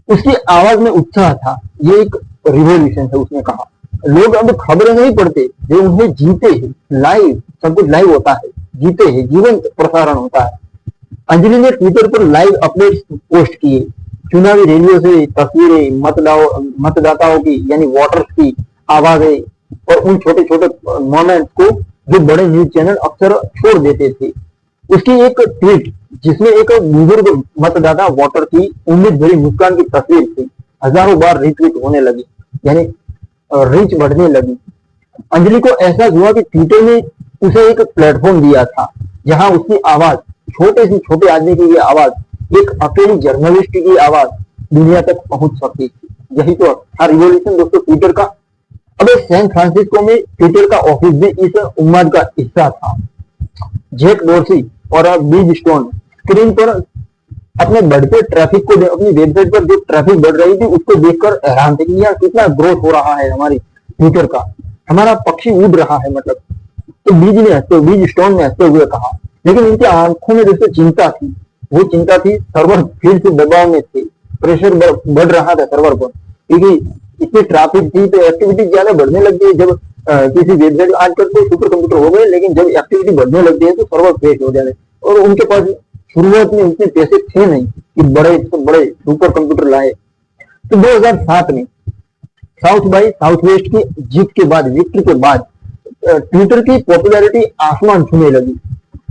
उसकी आवाज में उत्साह था, ये एक रिवॉल्यूशन है। उसने कहा लोग अब खबरें नहीं पढ़ते, वे उन्हें जीते हैं, लाइव, सब कुछ लाइव होता है, जीते हैं, जीवंत प्रसारण होता है। अंजलि ने ट्विटर पर लाइव अपडेट्स पोस्ट किए, चुनावी रैलियों से तस्वीरें, मतदाताओं की यानी वोटर्स की आवाजें और उन छोटे छोटे मोमेंट्स को जो बड़े न्यूज चैनल अक्सर छोड़ देते थे। उसकी एक ट्वीट जिसमें एक बुजुर्ग मतदाता वोटर की उम्मीद भरी मुस्कान की तस्वीर थी, हजारों बार रिट्वीट होने लगी, यानी रीच बढ़ने लगी। अंजलि को एहसास हुआ कि ट्विटर ने उसे एक प्लेटफॉर्म दिया था जहां उसकी आवाज, छोटे से छोटे आदमी की ये आवाज, एक अकेली जर्नलिस्ट की आवाज दुनिया तक पहुंच सकती थी। यही तो था रिवॉल्यूशन दोस्तों ट्विटर का। अब सैन फ्रांसिस्को में ट्विटर का ऑफिस भी इस उम्माद का हिस्सा था। जैक डोर्सी और बीज स्टोन स्क्रीन पर अपने बढ़ते ट्रैफिक को, अपनी वेबसाइट पर जो ट्रैफिक बढ़ रही थी उसको देखकर हैरान थे कि यार कितना ग्रोथ हो रहा है हमारी ट्विटर का, हमारा पक्षी उड़ रहा है मतलब। तो बीज स्टोन ने हंसते हुए कहा, लेकिन इनकी आंखों में दोस्तों चिंता थी। वो चिंता थी सर्वर फिर से दबाव में थे, प्रेशर बढ़ रहा था सर्वर पर, क्योंकि इतनी ट्रैफिक थी तो एक्टिविटी ज्यादा बढ़ने लग गई। जब किसी वेबसाइट आजकल तो सुपर कंप्यूटर हो गए, लेकिन जब एक्टिविटी बढ़ने लग गई तो सर्वर क्रैश हो जाए। और उनके पास शुरुआत में उतने पैसे थे नहीं कि बड़े बड़े सुपर कंप्यूटर लाए। तो 2007 में साउथ बाई साउथ वेस्ट की जीत के बाद, विक्ट्री के बाद ट्विटर की पॉपुलैरिटी आसमान छूने लगी।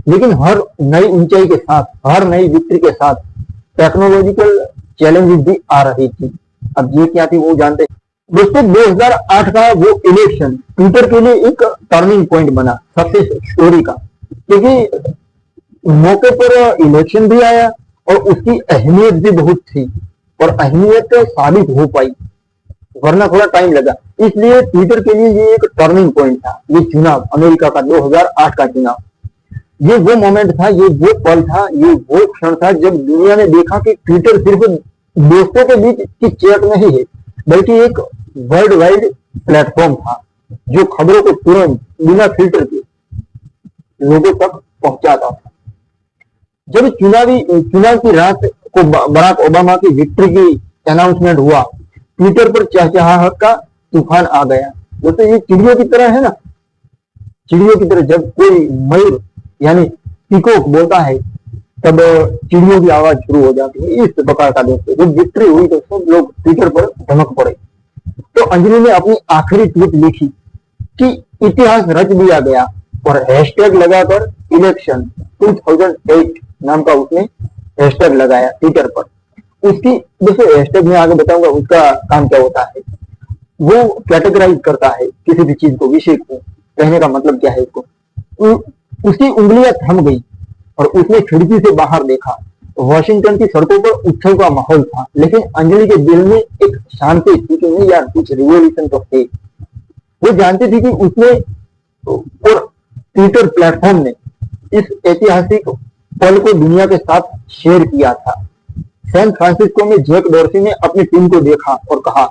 लेकिन हर नई ऊंचाई के साथ, हर नई विक्ट्री के साथ टेक्नोलॉजिकल चैलेंजेस भी आ रही थी। अब ये क्या थी वो जानते हैं दोस्तों। 2008 का वो इलेक्शन ट्विटर के लिए एक टर्निंग पॉइंट बना सक्सेस स्टोरी का, क्योंकि मौके पर इलेक्शन भी आया और उसकी अहमियत भी बहुत थी, और अहमियत साबित हो पाई, वरना थोड़ा टाइम लगा। इसलिए ट्विटर के लिए ये एक टर्निंग पॉइंट था, ये चुनाव अमेरिका का 2008 का चुनाव। ये वो मोमेंट था, ये वो पल था, ये वो क्षण था जब दुनिया ने देखा कि ट्विटर सिर्फ दोस्तों के बीच की चैट नहीं है, बल्कि एक वर्ल्ड वाइड प्लेटफॉर्म था जो खबरों को तुरंत बिना फिल्टर के लोगों तक पहुंचाता था। जब चुनाव की रात को बराक ओबामा की विक्ट्री की अनाउंसमेंट हुआ, ट्विटर पर चहचहाहट का तूफान आ गया। दोस्तों ये चिड़ियों की तरह है ना, चिड़ियों की तरह जब कोई मयूर यानी पीकॉक बोलता है तब चिड़ियों की आवाज शुरू हो जाती है। इस प्रकार का दोस्तों जब विक्ट्री हुई तो सब लोग ट्विटर पर धमक पड़े। तो अंजलि ने अपनी आखिरी ट्वीट लिखी कि इतिहास रच दिया गया, और हैशटैग लगाकर इलेक्शन 2008 नाम का उसने हैशटैग लगाया ट्विटर पर। उसकी दोस्तों हैशटैग में आगे बताऊंगा उसका काम क्या होता है। वो कैटेगराइज करता है किसी भी चीज को, विषय को, कहने का मतलब क्या है उसको। उसकी उंगलियां थम गई और उसने खिड़की से बाहर देखा। वॉशिंगटन की सड़कों पर उत्सव का माहौल था, लेकिन अंजलि के दिल में एक शांति थी कि नहीं यार कुछ रिवॉल्यूशन तो है। वो जानती थी कि उसने और ट्विटर प्लेटफॉर्म ने इस ऐतिहासिक पल को दुनिया के साथ शेयर किया था। सैन फ्रांसिस्को में जैक डॉर्सी ने अपनी टीम को देखा और कहा,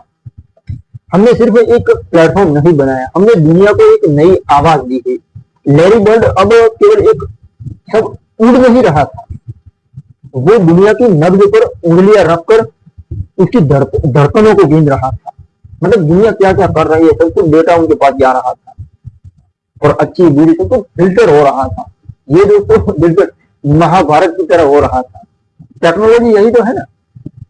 हमने सिर्फ एक प्लेटफॉर्म नहीं बनाया, हमने दुनिया को एक नई आवाज दी है। लैरी बर्ड अब केवल एक सब उड़ नहीं रहा था, वो दुनिया की नब्ज पर उंगलियां रखकर उसकी धड़कनों को गिन रहा था। मतलब दुनिया क्या क्या कर रही है सब कुछ डेटा उनके पास जा रहा था, और अच्छी बुरी सब कुछ फिल्टर हो रहा था। ये दोस्तों बिल्कुल महाभारत की तरह हो रहा था। टेक्नोलॉजी यही तो है ना,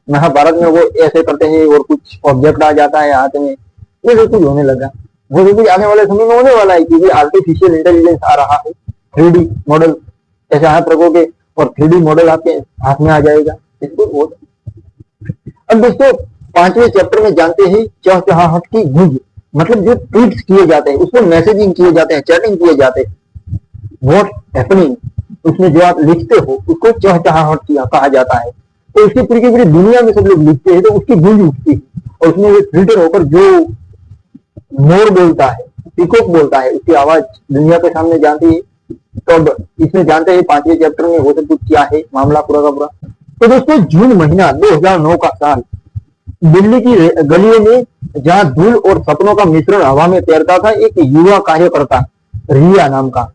महाभारत में वो ऐसे करते हैं और कुछ ऑब्जेक्ट आ जाता है हाथ में, ये सब कुछ होने लगा। वो सब कुछ आने वाले समय में होने वाला है, क्योंकि आर्टिफिशियल इंटेलिजेंस आ रहा है। 3D मॉडल ऐसे हाथ रखोगे और 3D मॉडल आपके हाथ में आ जाएगा। इसको अब दोस्तों 5वें चैप्टर में जानते हैं चहचहाहट की गूंज, मतलब जो ट्वीट्स किए जाते हैं उसमें मैसेजिंग किए जाते हैं, चैटिंग किए जाते हैं, व्हाट हैपनिंग, उसमें जो आप लिखते हो उसको चहचहाहट किया कहा जाता है। तो उसकी पूरी की पूरी दुनिया में सब लोग लिखते हैं तो उसकी गूंज उठती है, और उसमें वो फिल्टर होकर जो मोर बोलता है, पीकॉक बोलता है, उसकी आवाज दुनिया के सामने जाती है। तो अब इसमें जानते हैं 5वें चैप्टर में वो सब कुछ क्या है मामला पूरा का पूरा। तो दोस्तों जून महीना 2009 का साल, दिल्ली की गलियों में जहां धूल और सपनों का मिश्रण हवा में तैरता था, एक युवा कार्यकर्ता रिया नाम का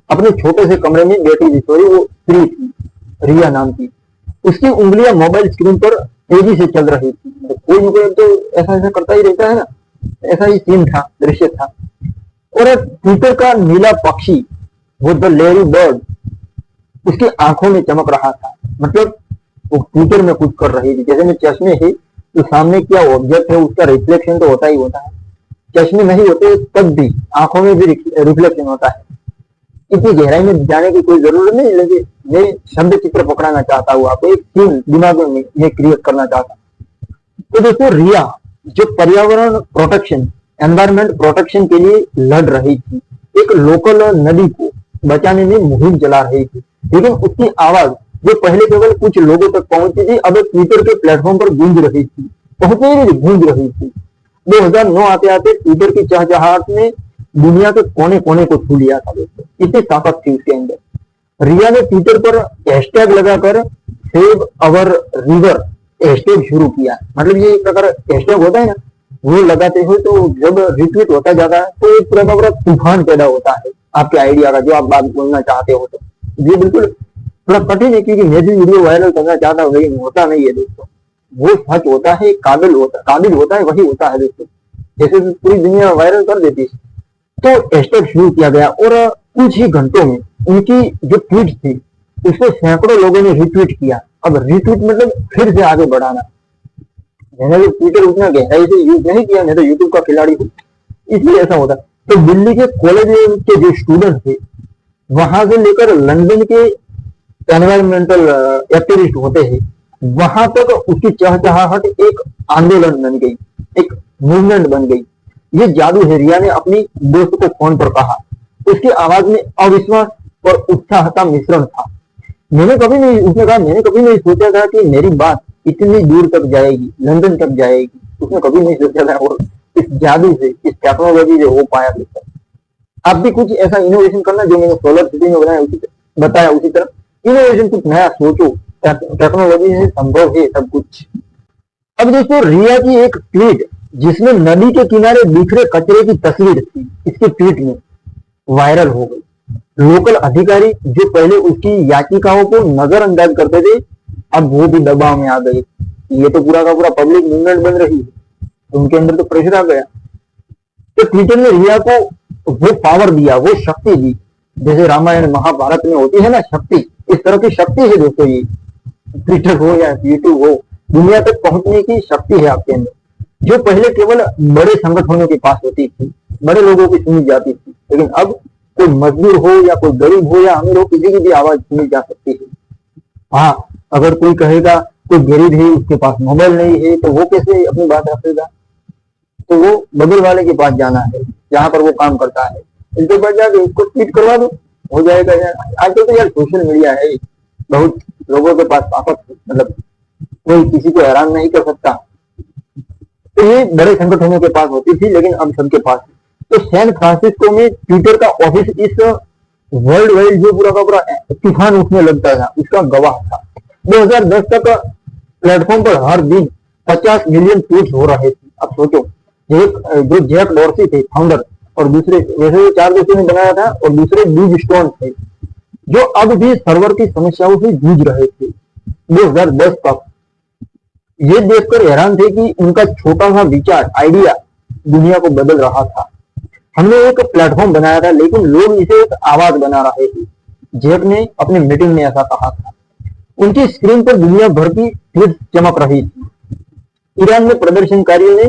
अपने छोटे से कमरे में बैठी थी। सॉरी, वो स्त्री थी, रिया नाम की। उसकी उंगलियां मोबाइल स्क्रीन पर तेजी से चल रही थी। तो कोई ना कोई तो ऐसा ऐसा करता ही रहता है ना, ऐसा ही सीन था, दृश्य था। और ट्विटर का नीला पक्षी, वो द लेरी बर्ड, उसकी आंखों में चमक रहा था। मतलब वो ट्विटर में कुछ कर रही थी। जैसे में चश्मे है तो सामने क्या ऑब्जेक्ट है उसका रिफ्लेक्शन तो होता ही होता है। चश्मे नहीं होते तब भी आंखों में भी रिफ्लेक्शन होता है। इतनी गहराई में जाने की कोई जरूरत नहीं, लेकिन मैं शब्द चित्र पकड़ाना चाहता हूँ आपको, एक सीन दिमाग में मैं क्रिएट करना चाहता हूँ। तो दोस्तों, रिया जो पर्यावरण प्रोटेक्शन, एनवायरमेंट प्रोटेक्शन के लिए लड़ रही थी, एक लोकल नदी को बचाने में मुहिम चला रही थी, लेकिन उसकी आवाज जो पहले केवल कुछ लोगों तक पहुंची थी, अब ट्विटर के प्लेटफॉर्म पर गूंज रही थी। पहुंच नहीं रही, गूंज रही थी। 2009 आते आते ट्विटर की चहचहाहट ने दुनिया के कोने कोने को छू लिया था दोस्तों। इतनी ताकत थी उसके अंदर। रिया ने ट्विटर पर हैशटैग लगाकर सेव अवर रिवर हैशटैग शुरू किया। मतलब ये एक प्रकार हैशटैग होता है ना, वो लगाते हो तो जब रिट्वीट होता जाता है तो एक प्रकार का तूफान पैदा होता है आपके आइडिया का, जो आप बात बोलना चाहते हो। तो ये बिल्कुल थोड़ा कठिन है, क्योंकि मैं भी वीडियो वायरल करना चाहता हूँ, लेकिन होता नहीं है दोस्तों। वो सच होता है, काबिल होता है, वही होता है दोस्तों। जैसे पूरी दुनिया वायरल कर देती है। तो हैशटैग शुरू किया गया और कुछ ही घंटों में उनकी जो ट्वीट थी उसको सैकड़ों लोगों ने रिट्वीट किया। अब रिट्वीट मतलब फिर से आगे बढ़ाना। मैंने तो ट्विटर उतना गहराई से यूज नहीं किया, मैं तो यूट्यूब का खिलाड़ी हूँ, इसलिए ऐसा होता। तो दिल्ली के कॉलेज के जो स्टूडेंट थे, वहां से लेकर लंदन के एनवायरमेंटल एक्टिविस्ट होते हैं, वहां तक उसकी चहचहाहट एक आंदोलन बन गई, एक मूवमेंट बन गई। ये जादू है, रिया ने अपनी दोस्त को फोन पर कहा। उसकी आवाज में अविश्वास और उत्साह का मिश्रण था। उसने कहा, मैंने कभी नहीं सोचा था कि मेरी बात इतनी दूर तक जाएगी, लंदन तक जाएगी। उसने कभी नहीं सोचा था, और इस जादू से, इस टेक्नोलॉजी से हो पाया। आप भी कुछ ऐसा इनोवेशन करना जो मैंने सोलर सिटी में बताया, उसी तरह इनोवेशन कुछ नया सोचो। टेक्नोलॉजी से संभव है सब कुछ। अब दोस्तों, रिया की एक ट्वीट जिसमें नदी के किनारे बिखरे कचरे की तस्वीर थी, इसके ट्वीट में वायरल हो गई। लोकल अधिकारी जो पहले उसकी याचिकाओं को नजरअंदाज करते थे, अब वो भी दबाव में आ गए। ये तो पूरा का पूरा पब्लिक मूवमेंट बन रही है, उनके अंदर तो प्रेशर आ गया। तो ट्विटर ने रिया को वो पावर दिया, वो शक्ति दी, जैसे रामायण महाभारत में होती है ना शक्ति, इस तरह की शक्ति है दोस्तों। ये ट्विटर हो या यूट्यूब हो, दुनिया तक पहुंचने की शक्ति है आपके अंदर, जो पहले केवल बड़े संगठनों के पास होती थी, बड़े लोगों की सुनी जाती थी। लेकिन अब कोई मजदूर हो या कोई गरीब हो या अमीर हो, किसी की भी आवाज सुनी जा सकती है। हाँ, अगर कोई कहेगा कोई गरीब है, उसके पास मोबाइल नहीं है, तो वो कैसे अपनी बात रखेगा? तो वो बगल वाले के पास जाना है, जहां पर वो काम करता है, इसके पास जाके उसको ट्वीट करवा दो, हो जाएगा यार। आजकल तो यार सोशल मीडिया है, बहुत लोगों के पास ताकत है, मतलब कोई किसी को हैरान नहीं कर सकता। तो ये बड़े संगठनों के पास होती थी, लेकिन अब सबके पास है। तो सैन फ्रांसिस्को में ट्विटर का ऑफिस इस वर्ल्ड वाइड जो पूरा का पूरा तूफान उठने लगता था, उसका गवाह था। 2010 तक प्लेटफॉर्म पर हर दिन 50 मिलियन ट्वीट हो रहे थे। अब सोचो, एक जो जैक डॉर्सी थे फाउंडर, और दूसरे, वैसे 4 दोस्तों ने बनाया था, और दूसरे बिग स्टोन थे, जो अब भी सर्वर की समस्याओं से जूझ रहे थे 2010 तक। ये देखकर हैरान थे कि उनका छोटा सा विचार, आइडिया दुनिया को बदल रहा था। हमने एक प्लेटफॉर्म बनाया था, लेकिन लोग इसे एक आवाज बना रहे थे, जैक ने अपनी मीटिंग में ऐसा कहा था। उनकी स्क्रीन पर दुनिया भर की ट्वीट चमक रही थी। ईरान में प्रदर्शनकारियों ने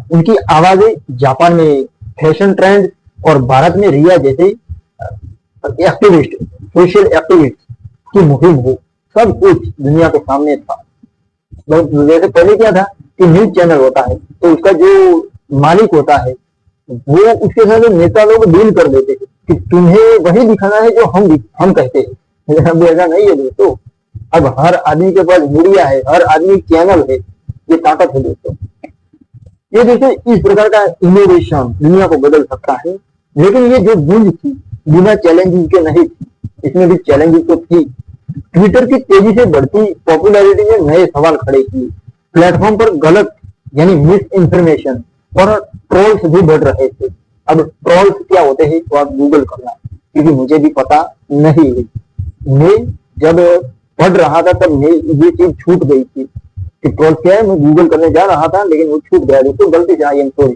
उनकी आवाजें, जापान में फैशन ट्रेंड, और भारत में रिया जैसे एक्टिविस्ट, सोशल एक्टिविस्ट की मुहिम हो, सब कुछ दुनिया के सामने था। जैसे पहले क्या था कि न्यूज चैनल होता है, तो उसका जो मालिक होता है वो उसके साथ नेता लोग डील कर देते हैं कि तुम्हें वही दिखाना है जो हम कहते हैं। अब ऐसा नहीं है दोस्तों, अब हर आदमी के पास मीडिया है, हर आदमी चैनल है, ये ताकत है दोस्तों। ये दोस्तों, इस प्रकार का इनोवेशन दुनिया को बदल सकता है। लेकिन ये जो गूंज थी बिना चैलेंजेस के नहीं थी, इसमें भी चैलेंजेस तो थी। ट्विटर की तेजी से बढ़ती पॉपुलैरिटी ने नए सवाल खड़े किए। प्लेटफॉर्म पर गलत यानी मिस इन्फॉर्मेशन और ट्रोल्स भी बढ़ रहे थे। अब ट्रोल्स क्या होते हैं तो आप गूगल करना, क्योंकि मुझे भी पता नहीं है। मैं जब पढ़ रहा था तब मैं ये चीज छूट गई थी कि ट्रोल्स क्या है। मैं गूगल करने जा रहा था लेकिन वो छूट गया, तो गलती से आई एम सॉरी,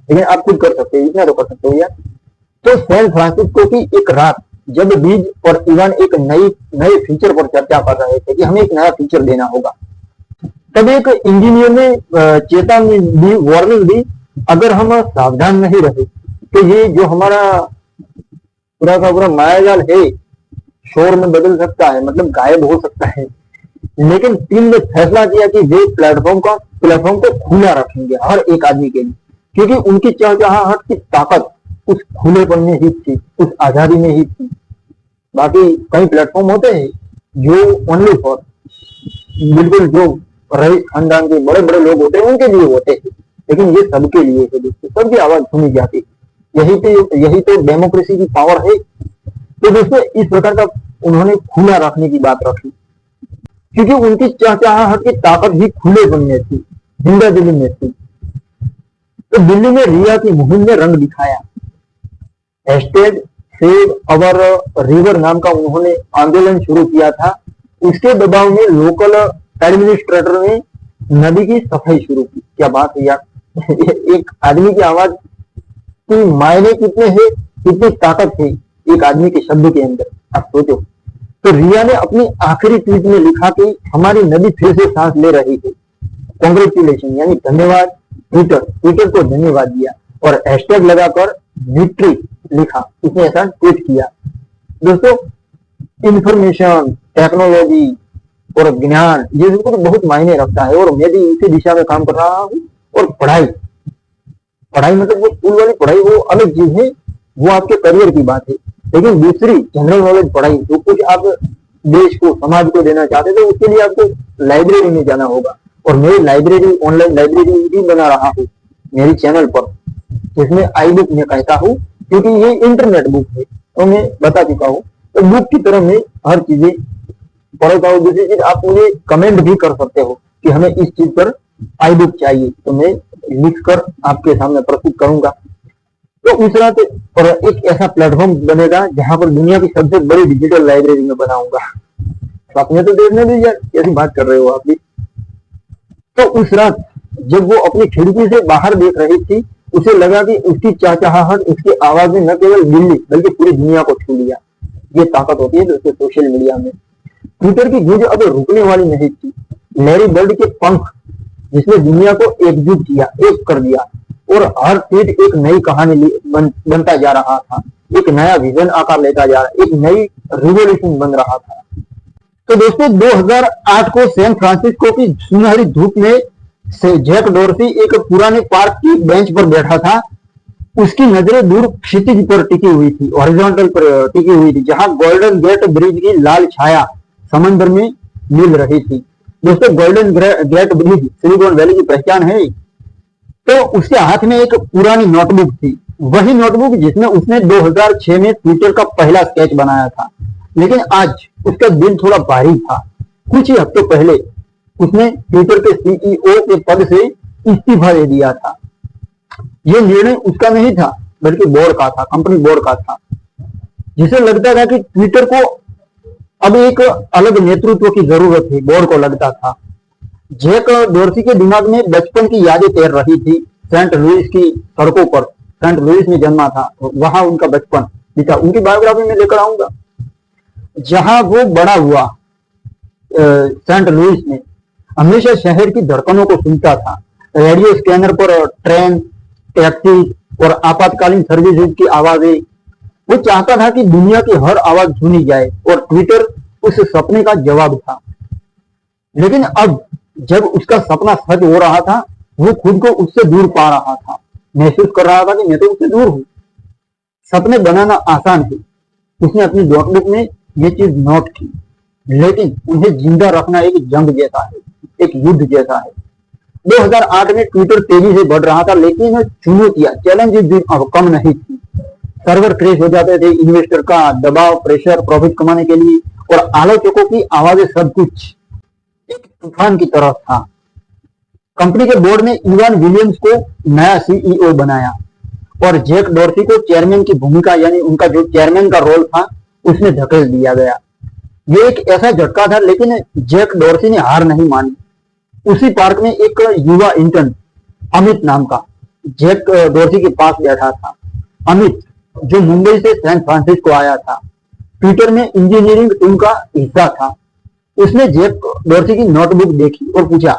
लेकिन आप खुद कर सकते हैं, इतना तो कर सकते हो यार। तो सैन फ्रांसिस्को की एक रात जब बीज और इवान एक नए फीचर पर चर्चा कर रहे थे कि हमें एक नया फीचर देना होगा, तब एक इंजीनियर ने चेतावनी दी, वार्निंग दी, अगर हम सावधान नहीं रहे तो ये जो हमारा पूरा का पूरा मायाजाल है शोर में बदल सकता है, मतलब गायब हो सकता है। लेकिन टीम ने फैसला किया कि वे प्लेटफॉर्म को खुला रखेंगे हर एक आदमी के लिए, क्योंकि उनकी चहचहाहट की ताकत उस खुलेपन में ही थी, उस आजादी में ही थी। बाकी कई प्लेटफॉर्म होते हैं जो ओनली फॉर बिल्कुल जो रईस खानदान के बड़े बड़े लोग होते हैं उनके लिए होते हैं, लेकिन ये सबके लिए है दोस्तों, सबकी आवाज सुनी जाती है। यही तो डेमोक्रेसी की पावर है। तो दोस्तों इस प्रकार का उन्होंने खुला रखने की बात रखी, क्योंकि उनकी चहचहाहट की ताकत भी खुलेपन में थी, जिंदा दिली में थी। तो दिल्ली में रिया की मुहिम ने रंग दिखाया। हैशटैग सेव अवर रिवर नाम का उन्होंने आंदोलन शुरू किया था। उसके दबाव में लोकल एडमिनिस्ट्रेटर ने नदी की सफाई शुरू की। क्या बात है यार एक आदमी की आवाज की मायने कितने हैं, कितनी ताकत है एक आदमी के शब्द के अंदर, आप सोचो। तो रिया ने अपनी आखिरी ट्वीट में लिखा कि हमारी नदी फिर से सांस ले रही है, कांग्रेचुलेशन, यानी धन्यवाद ट्विटर को धन्यवाद दिया और हैशटैग लगाकर विक्ट्री लिखा, उसने ऐसा ट्वीट किया। दोस्तों इंफॉर्मेशन, टेक्नोलॉजी और ज्ञान ये तो बहुत मायने रखता है, और मैं भी इसी दिशा में काम कर रहा हूँ। और पढ़ाई मतलब वो स्कूल वाली पढ़ाई वो अलग चीज है, वो आपके करियर की बात है। लेकिन दूसरी जनरल नॉलेज पढ़ाई, जो कुछ आप देश को समाज को देना चाहते थे, उसके लिए आपको लाइब्रेरी में जाना होगा। और मैं लाइब्रेरी, ऑनलाइन लाइब्रेरी भी बना रहा हूँ मेरी चैनल पर, जिसमें आई बुक में कहता हूँ, क्योंकि ये इंटरनेट बुक है तो मैं बता चुका हूँ। तो बुक की तरह मैं हर चीजें पढ़ता हूँ। दूसरी चीज, आप मुझे कमेंट भी कर सकते हो कि हमें इस चीज पर आई बुक चाहिए, तो मैं लिखकर आपके सामने प्रस्तुत करूंगा। तो उस तरह से और एक ऐसा प्लेटफॉर्म बनेगा जहां पर दुनिया की सबसे बड़ी डिजिटल लाइब्रेरी में बनाऊंगा। तो आपने तो देखने दीजिए कैसी बात कर रहे हो आप भी। तो उस रात जब वो अपनी खिड़की से बाहर देख रही थी, उसे लगा कि उसकी चहचहाहट, उसकी आवाज ने न केवल दिल्ली बल्कि पूरी दुनिया को छू लिया। ये ताकत होती है दोस्तों सोशल मीडिया में। ट्विटर की गूंज अब रुकने वाली नहीं थी। लैरी बर्ड के पंख, जिसने दुनिया को एकजुट किया, एक कर दिया, और हर ट्वीट एक नई कहानी बनता जा रहा था, एक नया विजन आकार लेता जा रहा, एक नई रिवोल्यूशन बन रहा था। तो दोस्तों 2008 को सैन फ्रांसिस्को की सुनहरी धूप में से जैक डोर्सी एक पुराने पार्क की बेंच पर बैठा था। उसकी नजरें दूर क्षितिज पर टिकी हुई थी, हॉरिजॉन्टल पर टिकी हुई थी, जहां गोल्डन गेट ब्रिज की लाल छाया समंदर में मिल रही थी। दोस्तों Golden Gate Bridge Silicon Valley की पहचान है। तो उसके हाथ में एक पुरानी नोटबुक थी, वही नोटबुक जिसमें उसने 2006 में ट्विटर का पहला स्केच बनाया था। लेकिन आज उसका दिल थोड़ा भारी था। कुछ ही हफ्तों पहले उसने ट्विटर के सीईओ के पद से इस्तीफा दे दिया था। यह निर्णय उसका नहीं था, बल्कि बोर्ड का था, कंपनी बोर्ड का था, जिसे लगता था कि ट्विटर को अब एक अलग नेतृत्व की जरूरत है। बोर्ड को लगता था। जैक डोर्सी के दिमाग में बचपन की यादें तैर रही थी। सेंट लुइस की सड़कों पर, सेंट लुइस में जन्मा था, वहां उनका बचपन बीता, उनकी बायोग्राफी में लेकर आऊंगा। जहां वो बड़ा हुआ सेंट लुइस में, हमेशा शहर की धड़कनों को सुनता था। रेडियो स्कैनर पर ट्रेन, टैक्सी और आपातकालीन सर्विसेज की आवाजें। वो चाहता था कि दुनिया की हर आवाज सुनी जाए, और ट्विटर उस सपने का जवाब था। लेकिन अब जब उसका सपना सच हो रहा था, वो खुद को उससे दूर पा रहा था। महसूस कर रहा था कि मैं तो उससे दूर हूं। सपने बनाना आसान है, उसने अपनी नोटबुक में ये चीज नोट की, लेकिन उन्हें जिंदा रखना एक जंग जैसा है, एक युद्ध जैसा है। 2008 में ट्विटर तेजी से बढ़ रहा था, लेकिन चुनौतियां, चैलेंज भी कम नहीं थी। सर्वर क्रैश हो जाते थे, इन्वेस्टर का दबाव, प्रेशर प्रॉफिट कमाने के लिए, और आलोचकों की आवाजें, सब कुछ एक तूफान की तरह था। कंपनी के बोर्ड ने इवान विलियम्स को नया सीईओ बनाया और जैक डॉर्सी को चेयरमैन की भूमिका यानी उनका जो चेयरमैन का रोल था उसमें धकेल दिया गया। ये एक ऐसा झटका था, लेकिन जैक डॉर्सी ने हार नहीं मानी। उसी पार्क में एक युवा इंटर्न अमित नाम का जैक डॉर्सी के पास बैठा था। अमित जो मुंबई से सैन फ्रांसिस्को आया था, ट्विटर में इंजीनियरिंग टीम का हिस्सा था। उसने जैक डॉर्सी की नोटबुक देखी और पूछा,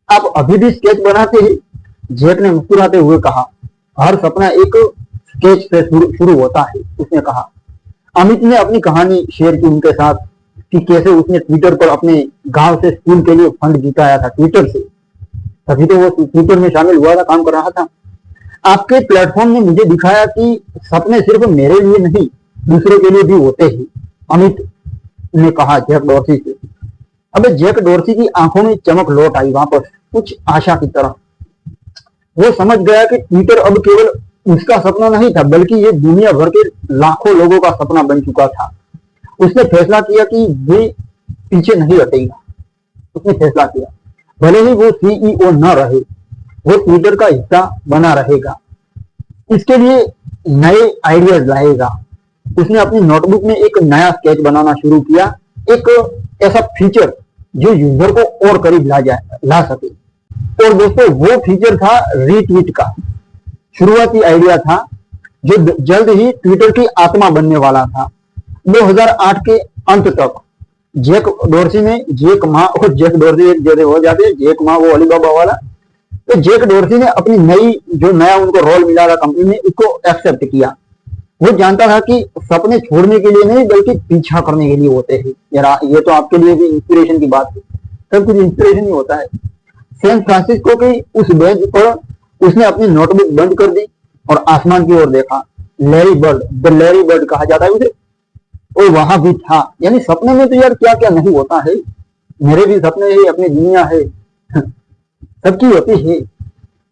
आप अभी भी स्केच बनाते हैं? जैक ने मुस्कुराते हुए कहा, हर सपना एक स्केच से शुरू होता है, उसने कहा। अमित ने अपनी कहानी शेयर की उनके साथ कि कैसे उसने ट्विटर पर अपने गांव से स्कूल के लिए फंड जुटाया था, ट्विटर से। तभी तो वो ट्विटर में शामिल हुआ था, काम कर रहा था। आपके प्लेटफॉर्म ने मुझे दिखाया कि सपने सिर्फ मेरे लिए नहीं, दूसरों के लिए भी होते हैं, अमित ने कहा जैक डॉर्सी से। अब जैक डॉर्सी की आंखों में चमक लौट आई, वापस कुछ आशा की तरह। वो समझ गया कि ट्विटर अब केवल उसका सपना नहीं था, बल्कि ये दुनिया भर के लाखों लोगों का सपना बन चुका था। उसने फैसला किया कि वे पीछे नहीं हटेगा। उसने फैसला किया, भले ही वो सीईओ न रहे, वो ट्विटर का हिस्सा बना रहेगा। इसके लिए नए आइडियाज लाएगा। उसने अपनी नोटबुक में एक नया स्केच बनाना शुरू किया, एक ऐसा फीचर जो यूजर को और करीब ला सके। और दोस्तों, वो फीचर था रीट्वीट का। शुरुआती आइडिया था जो जल्द ही ट्विटर की आत्मा बनने वाला था। 2008 के अंत तक जैक डॉर्सी ने जैक मा और जैक डॉर्सी एक जैसे हो जाते हैं, जैक मा वो अलीबाबा वाला। तो जैक डॉर्सी ने अपनी नया उनको रोल मिला था कंपनी में, उसको एक्सेप्ट किया। वो जानता था कि सपने छोड़ने के लिए नहीं, बल्कि पीछा करने के लिए होते हैं। यार ये तो आपके लिए भी इंस्पिरेशन की बात है, सब कुछ इंस्पिरेशन ही होता है। सैन फ्रांसिस्को की उस बेंच पर उसने अपनी नोटबुक बंद कर दी और आसमान की ओर देखा। Larry bird, the Larry bird कहा जाता है उसे, वो वहां भी था। यानी सपने में तो यार क्या क्या नहीं होता है, मेरे भी सपने है, अपनी दुनिया है, सबकी होती है।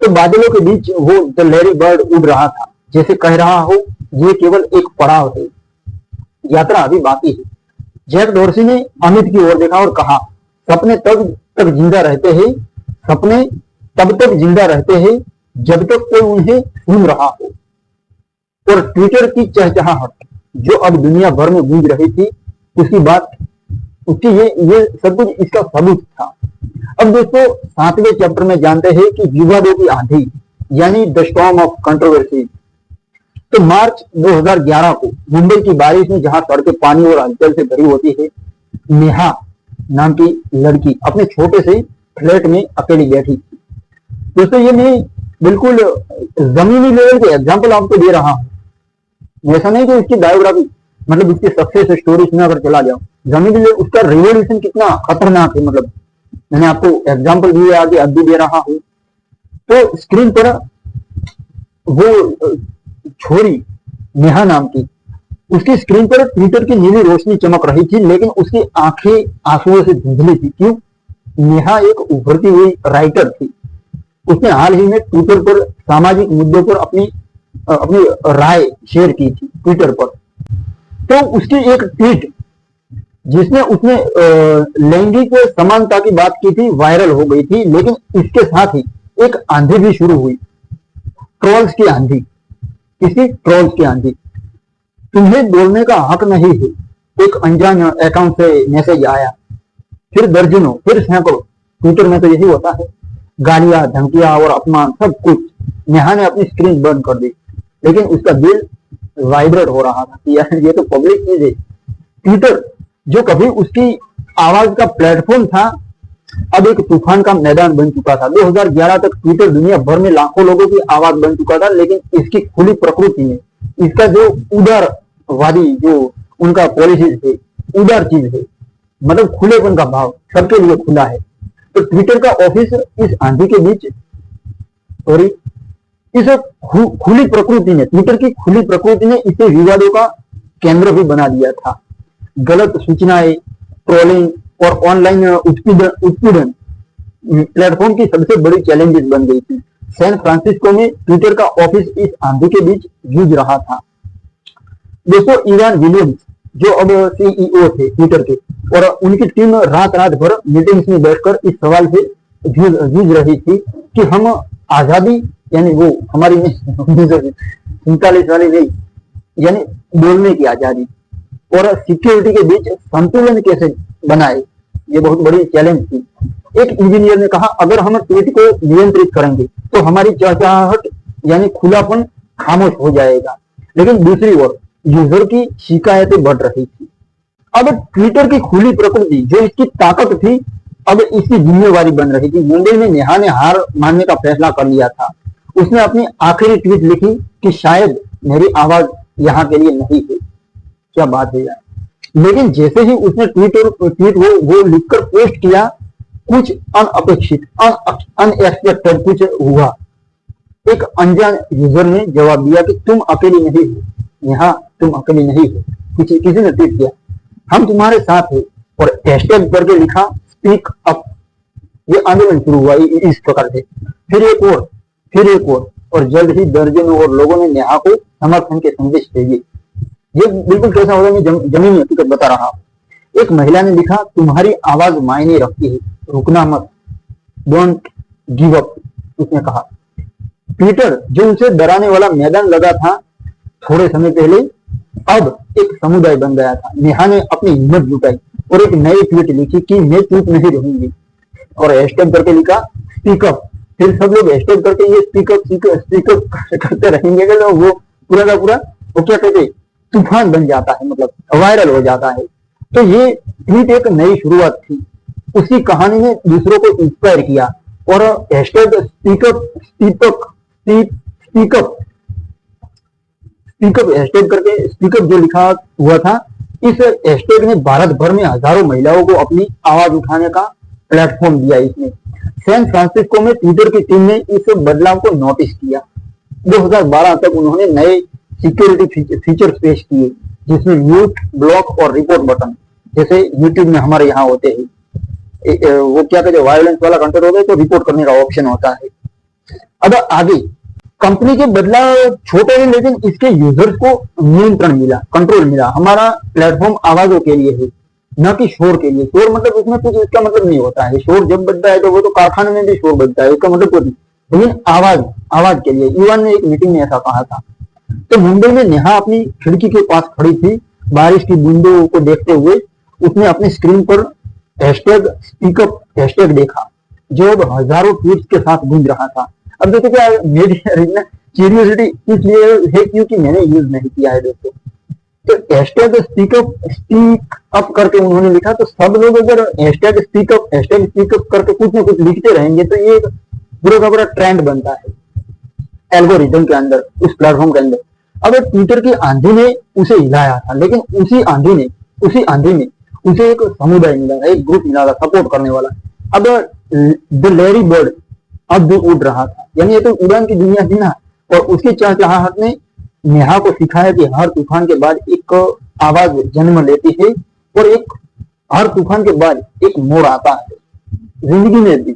तो बादलों के बीच वो द लैरी बर्ड उड़ रहा था, जैसे कह रहा हो ये केवल एक पड़ाव है, यात्रा अभी बाकी है। जैक डॉर्सी ने अमित की ओर देखा और कहा, सपने तब तक जिंदा रहते हैं, सपने तब तक जिंदा रहते हैं जब तक कोई उन्हें सुन रहा हो। और ट्विटर की चहचहाहट जो अब दुनिया भर में गूंज रही थी, उसकी ये सब कुछ इसका सबूत था। अब दोस्तों 7वें चैप्टर में जानते हैं कि विवादों की आंधी यानी द स्टॉर्म ऑफ कंट्रोवर्सी। तो मार्च 2011 को मुंबई की बारिश में जहां सड़कें पानी और हलचल से भरी होती है, नेहा नाम की लड़की अपने छोटे से फ्लैट में अकेली बैठी थी। दोस्तों ये मैं बिल्कुल जमीनी लेवल के एग्जाम्पल आपको दे रहा हूं, ऐसा नहीं कि उसकी बायोग्राफी मतलब उसकी सक्सेस स्टोरी सुनाकर चला जाओ। जमीनी लेवल उसका रिवोल्यूशन कितना खतरनाक है, मतलब मैंने आपको एग्जाम्पल दिए, आगे अब भी दे रहा हूं। तो स्क्रीन पर वो छोरी नेहा नाम की, उसकी स्क्रीन पर ट्विटर की नीली रोशनी चमक रही थी, लेकिन उसकी आंखें आंसुओं से धुंधली थी। क्यों? नेहा एक उभरती हुई राइटर थी। उसने हाल ही में ट्विटर पर सामाजिक मुद्दों पर अपनी राय शेयर की थी ट्विटर पर। तो उसकी एक ट्वीट जिसने उसने लैंगिक समानता की बात की थी वायरल हो गई थी, लेकिन इसके साथ ही एक आंधी भी शुरू हुई, ट्रोल्स की आंधी। किसी ट्रोल्स की आंधी। तुम्हें बोलने का हक नहीं है, एक अनजान अकाउंट से मैसेज आया, फिर दर्जनों, फिर सैकड़ों। ट्विटर में तो यही होता है, गालियां, धमकियां और अपमान, सब कुछ। नेहा ने अपनी स्क्रीन बंद कर दी, लेकिन उसका दिल वाइब्रेट हो रहा था कि यार ये तो पब्लिक चीज है। ट्विटर जो कभी उसकी आवाज का प्लेटफॉर्म था, अब एक तूफान का मैदान बन चुका था। 2011 तक ट्विटर दुनिया भर में लाखों लोगों की आवाज बन चुका था, लेकिन इसकी खुली प्रकृति में, इसका जो उदारवादी जो उनका पॉलिसी है, उदार चीज है, मतलब खुलेपन का भाव सबके लिए खुला है। तो ट्विटर का ऑफिस इस आंधी के बीच, सॉरी, इस खुली प्रकृति ने, ट्विटर की खुली प्रकृति ने इसे विवादों का केंद्र भी बना दिया था। गलत सूचनाएं, ट्रोलिंग और ऑनलाइन उत्पीड़न प्लेटफॉर्म की सबसे बड़ी चैलेंजेस बन गई थी। सैन फ्रांसिस्को में ट्विटर का ऑफिस इस आंधी के बीच जूझ रहा था। दोस्तों इवान विलियम्स जो अब सीईओ थे ट्विटर के, और उनकी टीम रात भर मीटिंग्स में बैठकर इस सवाल से जूझ रही थी कि हम आजादी, यानी वो हमारी 1947 वाली नहीं, यानी बोलने की आजादी और सिक्योरिटी के बीच संतुलन कैसे बनाए, ये बहुत बड़ी चैलेंज थी। एक इंजीनियर ने कहा, अगर हम ट्वीट को नियंत्रित करेंगे तो हमारी चहचहाहट यानी खुलापन खामोश हो जाएगा। लेकिन दूसरी ओर यूजर की शिकायतें बढ़ रही थी। अब ट्विटर की खुली प्रकृति जो इसकी ताकत थी, अब इसकी जिम्मेवारी बन रही थी। मुंबई में नेहा ने हार मानने का फैसला कर लिया था। उसने अपनी आखिरी ट्वीट लिखी कि शायद मेरी आवाज यहाँ के लिए नहीं है। क्या बात है यार। लेकिन जैसे ही उसने ट्वीट वो लिखकर पोस्ट किया, कुछ अनअपेक्षित अनएक्सपेक्टेड कुछ हुआ। एक अनजान यूजर ने जवाब दिया कि तुम अकेली नहीं हो, यहाँ तुम अकेली नहीं हो। किसी ने ट्वीट किया, हम तुम्हारे साथ हैं, और हैशटैग करके लिखा स्पीक अप। ये आंदोलन शुरू हुआ इस प्रकार से। फिर एक और जल्द ही दर्जनों और लोगों ने नेहा को समर्थन के संदेश भेजे। ये बिल्कुल कैसा होगा, मैं जमीनी हकीकत बता रहा हूँ। एक महिला ने लिखा, तुम्हारी आवाज मायने रखती है, रुकना मत, डोंट गिव अप। उसने कहा ट्विटर जो उसे डराने वाला मैदान लगा था थोड़े समय पहले, अब एक समुदाय बन गया था। नेहा ने अपनी हिम्मत जुटाई और एक नई ट्वीट लिखी कि मैं चुप नहीं रहूंगी, और हैशटैग करके लिखा स्पीक अप। फिर सब लोग हैशटैग करके ये स्पीक अप करते रहेंगे कि वो पूरा का पूरा वो क्या कहते तूफान बन जाता है, मतलब वायरल हो जाता है। तो ये ट्वीट एक नई शुरुआत थी। उसी कहानी ने दूसरों को इंस्पायर किया और हैशटैग स्पीकअप हैशटैग करके स्पीकअप जो लिखा हुआ था, इस हैशटैग ने भारत भर में हजारों महिलाओं को अपनी आवाज उठाने का प्लेटफॉर्म दिया। इसने सैन फ्रांसिस्को में ट्विटर की टीम ने इस बदलाव को नोटिस किया। 2012 तक उन्होंने नए सिक्योरिटी फीचर्स पेश किए, जिसमें म्यूट, ब्लॉक और रिपोर्ट बटन, जैसे यूट्यूब में हमारे यहाँ होते हैं। वो क्या कहते हैं, वायलेंस वाला कंटेंट होता है तो रिपोर्ट करने का ऑप्शन होता है। अब आगे कंपनी के बदलाव छोटे हैं, लेकिन इसके यूजर्स को नियंत्रण मिला, कंट्रोल मिला। हमारा प्लेटफॉर्म आवाजों के लिए है, न कि शोर के लिए। शोर मतलब उसमें कुछ इसका मतलब नहीं होता है। शोर जब बजता है तो वो तो कारखाने में भी शोर बजता है, उसका मतलब कुछ नहीं। लेकिन आवाज के लिए ईवान ने एक मीटिंग में ऐसा कहा था। तो मुंबई में नेहा अपनी खिड़की के पास खड़ी थी, बारिश की बूंदों को देखते हुए। उसने अपनी स्क्रीन पर हैशटैग स्पीकअप हैशटैग देखा, जो अब हजारों ट्वीट्स के साथ गूंज रहा था। अब देखो क्या मेरी क्यूरियोसिटी इसलिए है क्योंकि मैंने यूज नहीं किया है दोस्तों। तो हैशटैग स्पीक अप करके उन्होंने लिखा, तो सब लोग अगर हैशटैग स्पीक अप करके कुछ ना कुछ लिखते रहेंगे तो ये पूरा का पूरा ट्रेंड बनता है एल्गोरिथम के अंदर, उस प्लेटफॉर्म के अंदर। अब ट्विटर की आंधी ने उसे हिलाया था, लेकिन उसी आंधी में उसे एक समुदाय मिला था, एक ग्रुप मिला था सपोर्ट करने वाला। अब द लेरी बर्ड अब जो उड़ रहा था, यानी ये तो उड़ान की दुनिया थी ना, और उसकी चहचहाहट ने नेहा को सिखाया कि हर तूफान के बाद एक आवाज जन्म लेती है, और हर तूफान के बाद एक मोड़ आता है। जिंदगी में भी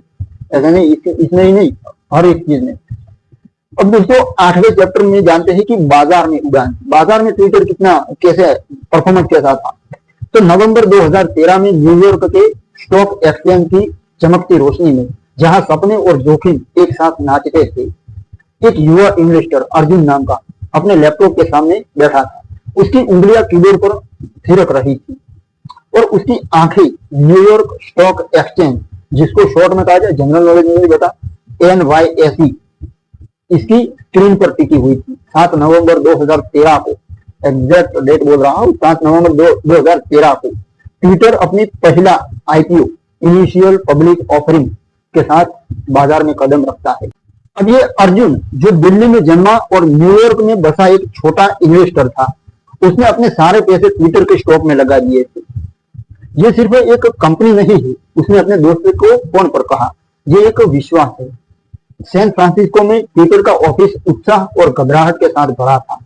ऐसा नहीं, इसमें ही नहीं, हर एक चीज में। अब दोस्तों 8वें चैप्टर में जानते हैं कि बाजार में उड़ान, बाजार में ट्विटर कैसे परफॉर्मेंस कैसा था। तो नवंबर 2013 में न्यूयॉर्क के स्टॉक एक्सचेंज की चमकती रोशनी में, जहां सपने और जोखिम एक साथ नाचते थे, एक युवा इन्वेस्टर अर्जुन नाम का अपने लैपटॉप के सामने बैठा था। उसकी उंगलियां कीबोर्ड पर थिरक रही थी और उसकी आंखें न्यूयॉर्क स्टॉक एक्सचेंज, जिसको शॉर्ट में कहा जाए, जनरल नॉलेज में बता, NYSE, इसकी स्क्रीन पर टिकी हुई थी। 7 नवंबर 2013 को, एग्जैक्ट डेट बोल रहा हूं, 7 नवंबर 2013 को ट्विटर अपनी पहला IPO इनिशियल पब्लिक ऑफरिंग के साथ बाजार में कदम रखता है। अब ये अर्जुन, जो दिल्ली में जन्मा और न्यूयॉर्क में बसा एक छोटा इन्वेस्टर था, उसने अपने सारे पैसे ट्विटर के स्टॉक में लगा दिए थे। ये सिर्फ एक कंपनी नहीं है, उसने अपने दोस्त को फोन पर कहा, ये एक विश्वास है। सैन फ्रांसिस्को में ट्विटर का ऑफिस उत्साह और घबराहट के साथ भरा था।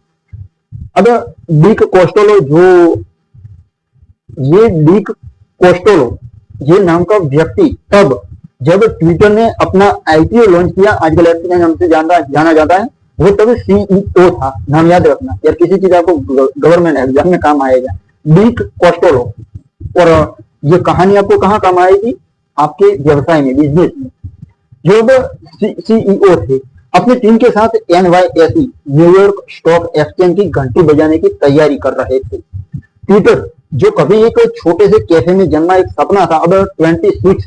अब डिक कोस्टोलो ये नाम का व्यक्ति, तब जब ट्विटर ने अपना IPO लॉन्च किया, आजकल के नाम से जाना जाता है, वो तब CEO था। नाम याद रखना यार, किसी चीज आपको गवर्नमेंट एग्जाम में काम आएगा, डिक कोस्टोलो। और ये कहानी आपको कहाँ काम आएगी, आपके व्यवसाय में, बिजनेस में। जो सीईओ थे, अपनी टीम के साथ NYSE न्यूयॉर्क स्टॉक एक्सचेंज की घंटी बजाने की तैयारी कर रहे थे। ट्विटर, जो कभी एक छोटे से कैफे में जन्मा एक सपना था, अब $26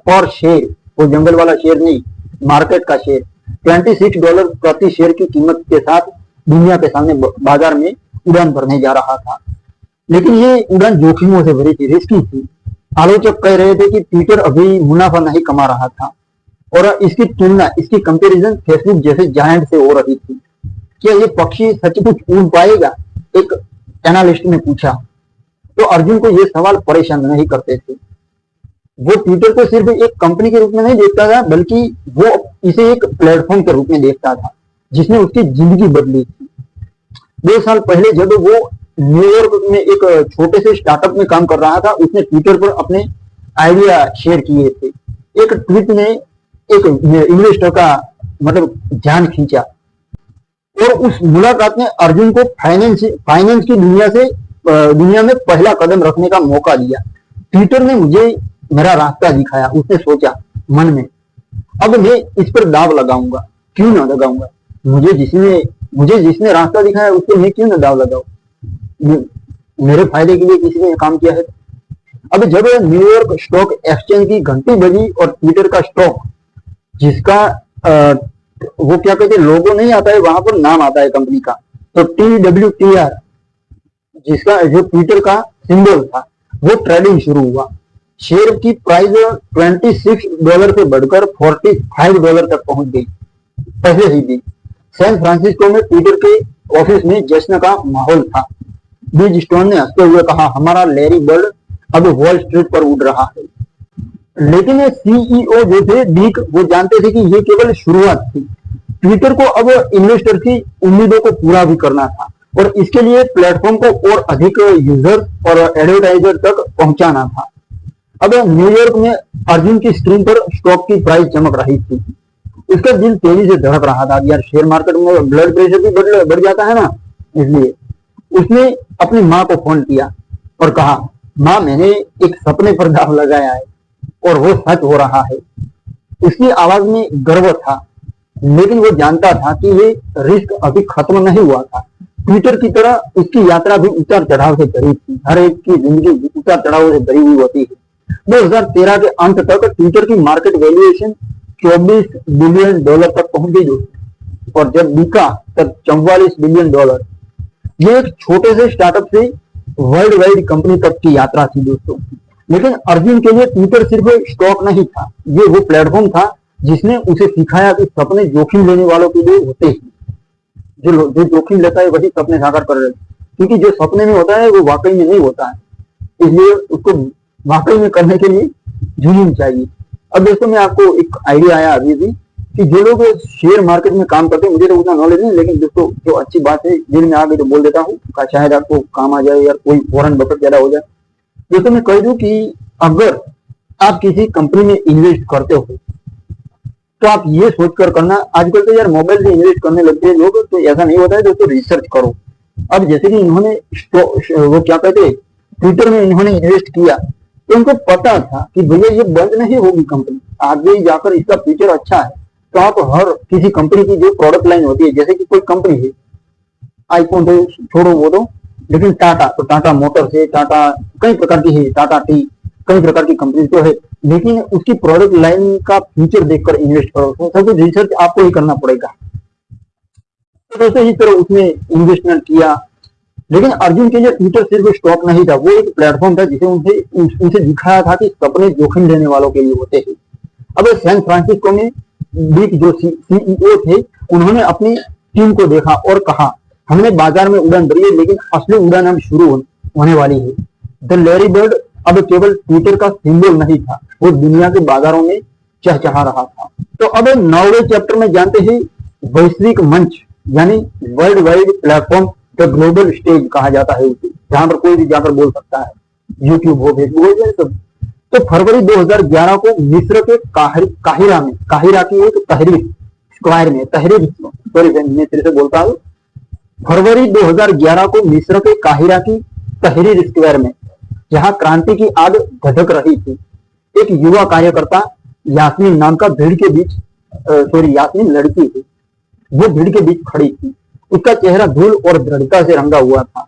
पर शेयर, वो जंगल वाला शेयर नहीं, मार्केट का शेयर, $26 प्रति शेयर की कीमत के साथ दुनिया के सामने बाजार में उड़ान भरने जा रहा था। लेकिन ये उड़ान जोखिमों से भरी थी, रिस्की थी। आलोचक कह रहे थे कि ट्विटर अभी मुनाफा नहीं कमा रहा था और इसकी तुलना, इसकी कंपैरिजन फेसबुक जैसे जायंट से हो रही थी। क्या ये पक्षी सचमुच उड़ पाएगा? एक एनालिस्ट ने पूछा। तो अर्जुन को ये सवाल परेशान नहीं करते थे। वो ट्विटर को सिर्फ एक कंपनी के रूप में नहीं देखता था, बल्कि वो इसे एक प्लेटफॉर्म के रूप में देखता था जिसने उसकी जिंदगी बदली थी। 2 साल पहले जब वो न्यूयॉर्क में एक छोटे से स्टार्टअप में काम कर रहा था, उसने ट्विटर पर अपने आइडिया शेयर किए थे। एक ट्वीट ने एक इन्वेस्टर का मतलब ध्यान खींचा और उस मुलाकात ने अर्जुन को फाइनेंस की दुनिया में पहला कदम रखने का मौका दिया। ट्विटर ने मुझे मेरा रास्ता दिखाया, उसने सोचा मन में। अब मैं इस पर दाव लगाऊंगा, क्यों ना लगाऊंगा? मुझे जिसने रास्ता दिखाया उसको मैं क्यों ना दाव लगाऊं? मेरे फायदे के लिए किसी ने काम किया है। अब जब न्यूयॉर्क स्टॉक एक्सचेंज की घंटी बजी और ट्विटर का स्टॉक, जिसका वो क्या कहते हैं, लोगो नहीं आता है, वहां पर नाम आता है कंपनी का, तो TWTR, जिसका जो ट्विटर का सिंबल था, वो ट्रेडिंग शुरू हुआ। शेयर की प्राइस $26 से बढ़कर $45 तक पहुंच गई पहले ही दिन। सैन फ्रांसिस्को में ट्विटर के ऑफिस में जश्न का माहौल था। बीज स्टोन ने हंसते हुए कहा, हमारा लैरी बर्ड अब वॉल स्ट्रीट पर उड़ रहा है। लेकिन सीईओ जो थे डीक, वो जानते थे कि ये केवल शुरुआत थी। ट्विटर को अब इन्वेस्टर की उम्मीदों को पूरा भी करना था और इसके लिए प्लेटफॉर्म को और अधिक यूजर और एडवर्टाइजर तक पहुंचाना था। अब न्यूयॉर्क में अर्जुन की स्क्रीन पर स्टॉक की प्राइस चमक रही थी। उसका दिल तेजी से धड़क रहा था। यार, शेयर मार्केट में ब्लड प्रेशर भी बढ़ जाता है ना, इसलिए उसने अपनी माँ को फोन किया और कहा, माँ, मैंने एक सपने पर दाव लगाया है और वो सच हो रहा है। उसकी आवाज में गर्व था, लेकिन वो जानता था कि ये रिस्क अभी खत्म नहीं हुआ था। ट्विटर की तरह उसकी यात्रा भी उतार चढ़ाव से भरी थी। हर एक की जिंदगी उतार चढ़ाव से भरी हुई होती है। 2013 के अंत तक ट्विटर की मार्केट वैल्यूएशन $24 बिलियन तक पहुंच गई दोस्तों, और जब बिका तब $44 बिलियन। ये एक छोटे से स्टार्टअप से वर्ल्ड वाइड कंपनी तक की यात्रा थी दोस्तों। लेकिन अर्जुन के लिए ट्विटर सिर्फ स्टॉक नहीं था, ये वो प्लेटफॉर्म था जिसने उसे सिखाया कि सपने जोखिम लेने वालों के लिए होते हैं। जो जोखिम लेता है वही सपने साकार कर रहे हैं, क्योंकि जो सपने में होता है वो वाकई में नहीं होता है, इसलिए उसको वाकई में करने के लिए जुनून चाहिए। अब दोस्तों, मैं आपको एक आइडिया आया अभी भी कि जो लोग शेयर मार्केट में काम करते हैं, मुझे तो उतना नॉलेज नहीं, लेकिन दोस्तों जो अच्छी बात है दिल में आ गई तो बोल देता हूँ, शायद आपको काम आ जाए या कोई वॉरेन बफेट ज्यादा हो जाए। दोस्तों, मैं कह दूं कि अगर आप किसी कंपनी में इन्वेस्ट करते हो तो आप ये सोचकर करना। आजकल तो यार मोबाइल से इन्वेस्ट करने लगते हैं लोग, तो ऐसा नहीं होता है दोस्तों, रिसर्च करो। अब जैसे कि इन्होंने वो क्या कहते हैं, ट्विटर में इन्होंने इन्वेस्ट किया, तो उनको पता था कि भैया ये बंद नहीं होगी कंपनी, आगे जाकर इसका फ्यूचर अच्छा है। तो आप हर किसी कंपनी की जो प्रोडक्ट लाइन होती है, जैसे कि कोई कंपनी है, आईफोन तो छोड़ो वो तो, लेकिन टाटा, तो टाटा मोटर्स है, टाटा कई प्रकार की है, टाटा टी, कई प्रकार की कंपनी तो है, लेकिन उसकी प्रोडक्ट लाइन का फ्यूचर देखकर इन्वेस्ट करो। तो सब कुछ रिसर्च आपको ही करना पड़ेगा। तो दोस्तों इस तरह उसने इन्वेस्टमेंट किया। लेकिन अर्जुन के लिए ट्विटर सिर्फ स्टॉक नहीं था, वो एक प्लेटफॉर्म था जिसे उनसे दिखाया था कि सपने जोखिम लेने वालों के लिए होते हैं। अब सैन फ्रांसिस्को में बिग जो सीईओ थे, उन्होंने अपनी टीम को देखा और कहा, हमने बाजार में उड़ान भरी है, लेकिन असली उड़ान अब शुरू होने वाली है। द लैरी बर्ड अब केवल ट्विटर का सिंबल नहीं था, वो दुनिया के बाजारों में चहचहा रहा था। तो अब 9वें चैप्टर में जानते हैं वैश्विक मंच, यानी world wide platform, the global stage कहा जाता है उसे, जहां पर कोई भी जाकर बोल सकता है, यूट्यूब हो, फेसबुक हो, ये सब। तो फरवरी 2011 को मिस्र के काहिरा की एक तहरीर स्क्वायर में, सॉरी मैं फिर से बोलता हूँ, फरवरी 2011 को मिस्र के काहिरा की तहरीर स्क्वायर में, जहां क्रांति की आग धधक रही थी, एक युवा कार्यकर्ता यास्मीन नाम का भीड़ के बीच, सॉरी यास्मीन लड़की थी, वो भीड़ के बीच खड़ी थी। उसका चेहरा धूल और दृढ़ता से रंगा हुआ था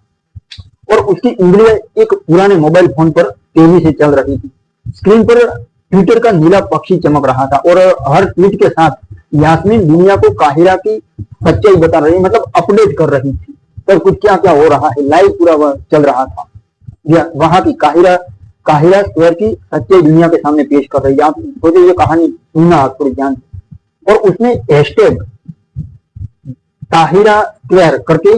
और उसकी उंगलियां एक पुराने मोबाइल फोन पर तेजी से चल रही थी। स्क्रीन पर ट्विटर का नीला पक्षी चमक रहा था और हर ट्वीट के साथ यास्मीन दुनिया को काहिरा की सच्चाई बता रही, मतलब अपडेट कर रही थी पर कुछ क्या क्या हो रहा है, लाइव पूरा वह चल रहा था। वहां की काहिरा स्क्वायर की सच्चाई दुनिया के सामने पेश कर रही है। आप सोचिए ये कहानी सुनना थोड़ी ध्यान से। और उसने हैशटैग काहिरा स्क्वायर करके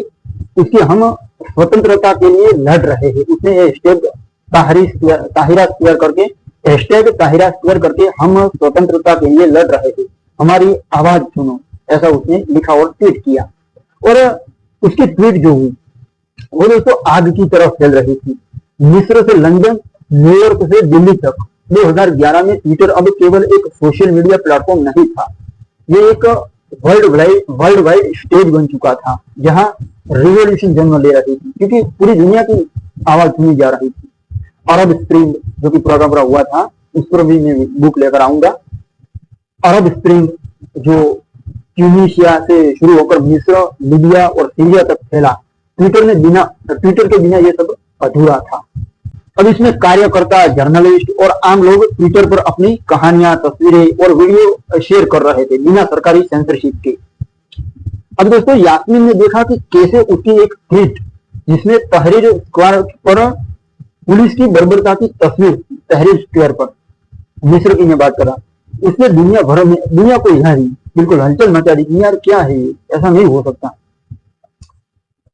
उसकी हम स्वतंत्रता के लिए लड़ रहे हैं, उसने हैशटैग काहिरा स्क्वायर करके हैशटैग काहिरा स्क्वायर करके हम स्वतंत्रता के लिए लड़ रहे हैं, हमारी आवाज सुनो, ऐसा उसने लिखा और ट्वीट किया। और उसकी ट्वीट जो हुई वो दोस्तों आग की तरह फैल रही थी। मिस्र से लंदन, न्यूयॉर्क से दिल्ली तक 2011 में ट्विटर अब केवल एक सोशल मीडिया प्लेटफॉर्म नहीं था, ये एक वर्ल्ड वाइड स्टेज बन चुका था जहां रिवॉल्यूशन जन्म ले रही थी, क्योंकि पूरी दुनिया की आवाज सुनी जा रही थी। अरब स्प्रिंग जो कि पूरा हुआ था, उस पर भी मैं बुक लेकर आऊंगा। अरब स्प्रिंग जो ट्यूनीशिया से शुरू होकर मिस्र, लीबिया और सीरिया तक फैला, ट्विटर के बिना ये सब अधूरा था। अब इसमें कार्यकर्ता, जर्नलिस्ट और आम लोग ट्विटर पर अपनी कहानियां, तस्वीरें और वीडियो शेयर कर रहे थे बिना सरकारी सेंसरशिप के। अब दोस्तों यास्मीन ने देखा कि कैसे उसकी एक ट्वीट जिसमें तहरीर स्क्वायर पर पुलिस की बर्बरता की तस्वीर, तहरीर स्क्वायर पर मिस्र की मैं बात कर रहा, उसने दुनिया को यहाँ बिल्कुल हलचल मचा दी। यार क्या है, ऐसा नहीं हो सकता,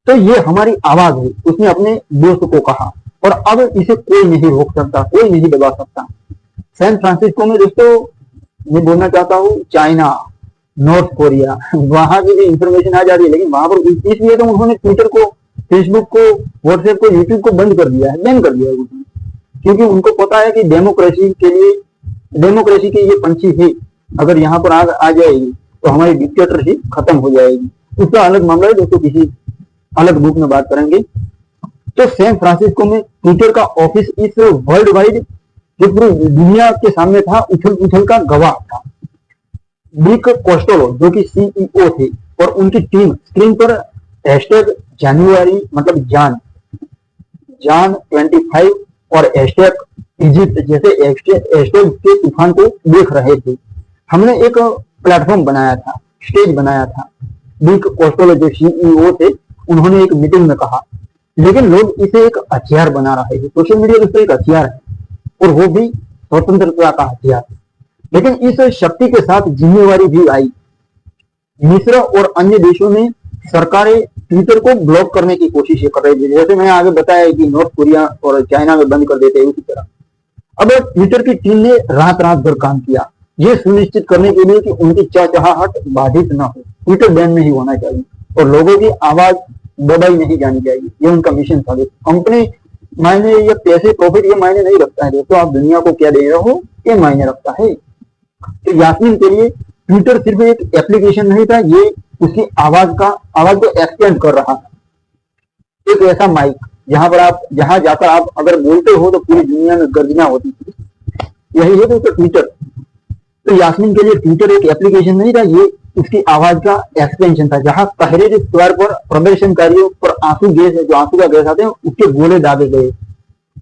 तो ये हमारी आवाज है, उसने अपने दोस्त को कहा। और अब इसे कोई नहीं रोक सकता, कोई नहीं दबा सकता। सैन फ्रांसिस्को में दोस्तों मैं बोलना चाहता हूँ, चाइना, नॉर्थ कोरिया, वहां की भी इंफॉर्मेशन आ जा रही है, लेकिन वहां पर इसलिए तो उन्होंने ट्विटर को, फेसबुक को, व्हाट्सएप को, यूट्यूब को बंद कर दिया है, बैन कर दिया है उसने, क्योंकि उनको पता है कि डेमोक्रेसी की ये पंछी है, अगर यहाँ पर आग आ जाएगी तो हमारी डिक्टेटरशिप खत्म हो जाएगी। उसका अलग मामला है दोस्तों, किसी अलग बुक में बात करेंगे। तो सैन फ्रांसिस्को में ट्विटर का ऑफिस इस वर्ल्ड वाइड जो पूरी दुनिया के सामने था, उछल का गवाह था। निक कोस्टेलो जो कि सीईओ थे और उनकी टीम स्क्रीन पर हैशटैग जानुआरी, मतलब जान 25 और हैशटैग इजिप्ट जैसे हैशटैग के तूफान को देख रहे थे। हमने एक प्लेटफॉर्म बनाया था, स्टेज बनाया था। निक कोस्टेलो जो सीईओ थे, उन्होंने एक मीटिंग में कहा, लेकिन लोग इसे एक हथियार बना रहे हैं। सोशल मीडिया दोस्तों एक हथियार है, और वो भी स्वतंत्रता का हथियार। लेकिन इस शक्ति के साथ जिम्मेवारी भी आई। मिस्र और अन्य देशों में सरकारें ट्विटर को ब्लॉक करने की कोशिश कर रही थी, जैसे मैंने आगे बताया कि नॉर्थ कोरिया और चाइना में बंद कर देते हैं, उसी तरह अब ट्विटर की टीम ने रात भर काम किया, ये सुनिश्चित करने के लिए कि उनकी चाहत बाधित न हो। ट्विटर बैन नहीं होना चाहिए और लोगों की आवाज दबाई नहीं जानी चाहिए, ये उनका मिशन था। कंपनी मायने या पैसे, प्रॉफिट ये मायने नहीं रखता है दोस्तों, आप दुनिया को क्या दे रहे हो ये मायने रखता है। तो यास्मीन के लिए ट्विटर सिर्फ एक एप्लीकेशन नहीं था, ये उसकी आवाज को एक्सटेंड कर रहा था। एक ऐसा माइक जहां जाकर आप अगर बोलते हो तो पूरी दुनिया में गर्जना होती थी, यही है दोस्तों ट्विटर। तो यास्मीन के लिए ट्विटर एक एप्लीकेशन नहीं था, ये उसकी आवाज का एक्सटेंशन था। जहां तहरीर स्क्वायर पर प्रदर्शनकारियों पर आंसू का गैस आते हैं, उसके गोले दागे गए।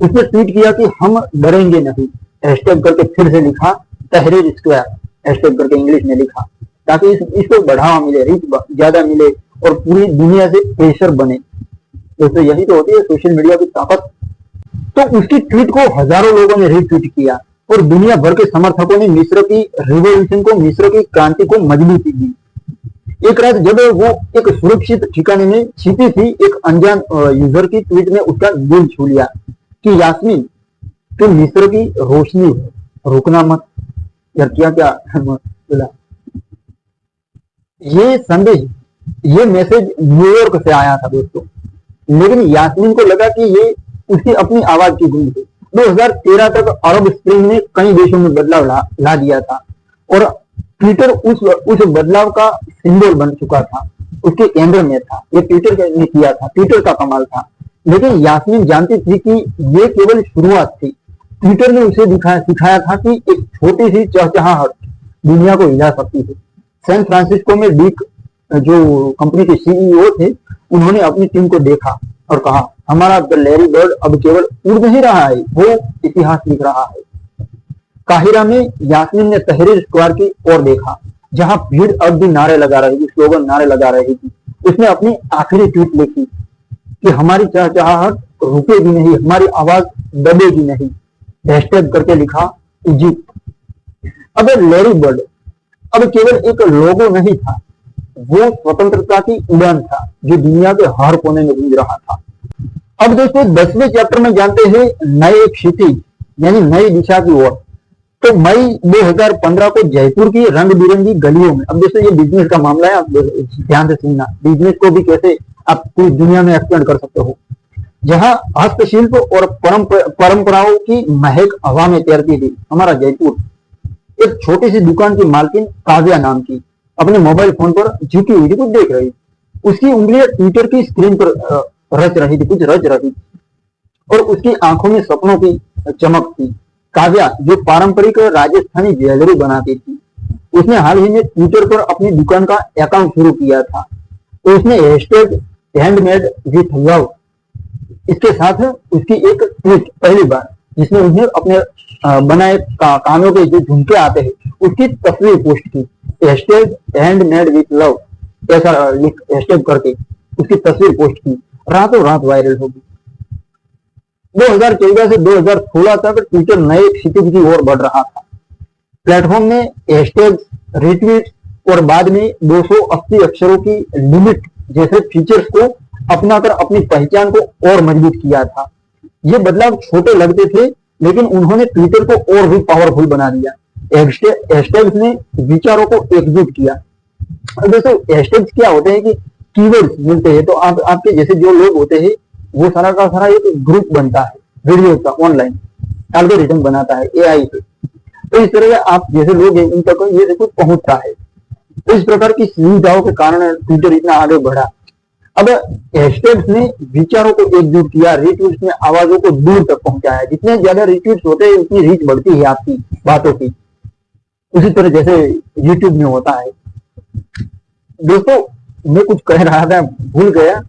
उसने ट्वीट किया कि हम डरेंगे नहीं, हैशटैग करके फिर से लिखा तहरीर स्क्वायर, हैशटैग करके इंग्लिश में लिखा, ताकि इसको बढ़ावा मिले, रीच ज्यादा मिले और पूरी दुनिया से प्रेशर बने। दोस्तों यही तो होती है सोशल मीडिया की ताकत। तो उसकी ट्वीट को हजारों लोगों ने रीट्वीट किया और दुनिया भर के समर्थकों ने मिस्र की रिवॉल्यूशन को, मिस्र की क्रांति को मजबूती दी। एक रात जब वो एक सुरक्षित ठिकाने में छिपी थी, एक अनजान यूजर की ट्वीट ने उसका दिल छू लिया कि यास्मीन तुम मिस्र की रोशनी हो, रुकना मत। यार क्या बोला। ये संदेश, ये मैसेज न्यूयॉर्क से आया था दोस्तों, लेकिन यास्मीन को लगा कि ये उसकी अपनी आवाज की गूंज थी। 2013 तक अरब स्प्रिंग ने कई देशों में बदलाव ला दिया था और ट्विटर उस बदलाव का सिंबल बन चुका था, उसके केंद्र में था। ये ट्विटर ने किया था, ट्विटर का कमाल था। लेकिन यास्मीन जानती थी कि ये केवल शुरुआत थी, ट्विटर ने उसे सिखाया था कि एक छोटी सी चहचहाहट दुनिया को हिला सकती है। सैन फ्रांसिस्को में डिक, जो कंपनी के सीईओ थे, उन्होंने अपनी टीम को देखा और कहा, हमारा द लैरी बर्ड अब केवल उड़ नहीं रहा है, वो इतिहास लिख रहा है। काहिरा में यास्मीन ने तहरीर स्क्वायर की ओर देखा, जहां भीड़ अब भी नारे लगा रही थी, स्लोगन नारे लगा रही थी। उसने अपनी आखिरी ट्वीट लिखी कि हमारी चहचहाहट रुकेगी नहीं, हमारी आवाज दबेगी नहीं, हैशटैग करके लिखा इजिप्ट। अब लैरी बर्ड अब केवल एक लोगो नहीं था, वो स्वतंत्रता की उड़ान था जो दुनिया के हर कोने में गूंज रहा था। अब दोस्तों 10वें चैप्टर में जानते हैं नए क्षितिज यानी नई दिशा की ओर। तो मई 2015 को जयपुर की रंग बिरंगी गलियों में, अब दोस्तों ये बिजनेस का मामला है, आप ध्यान से सुनना, बिजनेस को भी कैसे आप पूरी दुनिया में एक्सपेंड कर सकते हो, जहां हस्तशिल्प और परंपराओं की महक हवा में तैरती थी। हमारा जयपुर, एक छोटी सी दुकान की मालकिन काव्या नाम की अपने मोबाइल फोन पर झुकी हुई थी, कुछ देख रही। उसकी उंगलियां ट्विटर की स्क्रीन पर कुछ रच रही थी और उसकी आंखों में सपनों की चमक थी। काव्या जो पारंपरिक राजस्थानी ज्वेलरी बनाती थी, उसने हाल ही में ट्विटर पर अपनी दुकान का अकाउंट शुरू किया था। तो उसने हैशटैग हैंडमेड विथ लव, इसके साथ उसकी एक ट्वीट पहली बार जिसमें उसने अपने बनाए कानों के जो झुमके आते हैं उसकी तस्वीर पोस्ट की, हैशटैग हैंडमेड विथ लव ऐसा हैशटैग करके उसकी तस्वीर पोस्ट की, रातों रात वायरल होगी। 2014 से 2016 तक ट्विटर नए क्षितिज की ओर बढ़ रहा था। प्लेटफॉर्म ने हैशटैग, रिट्वीट और बाद में 280 अक्षरों की लिमिट जैसे फीचर्स को अपनाकर अपनी पहचान को और मजबूत किया था। ये बदलाव छोटे लगते थे, लेकिन उन्होंने ट्विटर को और भी पावरफुल बना दिया। हैशटैग्स ने विचारों को एकजुट किया। अब दोस्तों हैशटैग्स क्या होते हैं कि कीवर्ड्स मिलते हैं, तो आपके जैसे जो लोग होते हैं वो सारा का सारा एक ग्रुप बनता है वीडियो का, ऑनलाइन एल्गोरिथम बनाता है एआई से। तो इस तरह आप जैसे लोग हैं उन तक ये कुछ पहुंचता है। तो इस प्रकार की सुविधाओं के कारण ट्विटर इतना आगे बढ़ा। अब हैशटैग्स ने विचारों को एकजुट किया, रिट्वीट्स ने आवाजों को दूर तक पहुंचाया। जितने ज्यादा रिट्वीट्स होते हैं उतनी रीच बढ़ती है आपकी बातों की, उसी तरह जैसे यूट्यूब में होता है। दोस्तों मैं कुछ कह रहा था, भूल गया।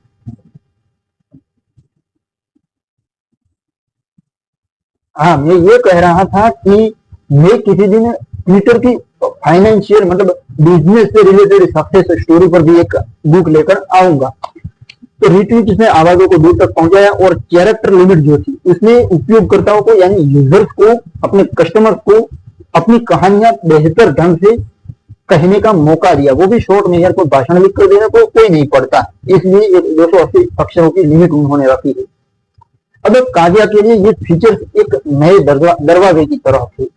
हाँ, मैं ये कह रहा था कि मैं किसी दिन ट्विटर की फाइनेंशियल मतलब बिजनेस से रिलेटेड सक्सेस स्टोरी पर भी एक बुक लेकर आऊंगा। तो रिट्वीट ने आवाजों को दूर तक पहुंचाया और कैरेक्टर लिमिट जो थी उसने उपयोगकर्ताओं को यानी यूजर्स को, अपने कस्टमर्स को अपनी कहानियां बेहतर ढंग से कहने का मौका दिया। वो भी शॉर्ट में, यार कोई भाषण लिख कर देने को कोई नहीं पढ़ता, इसलिए 280 अक्षरों की लिमिट उन्होंने रखी है। अब काव्या के लिए ये फीचर्स एक नए दरवाजे की तरह थे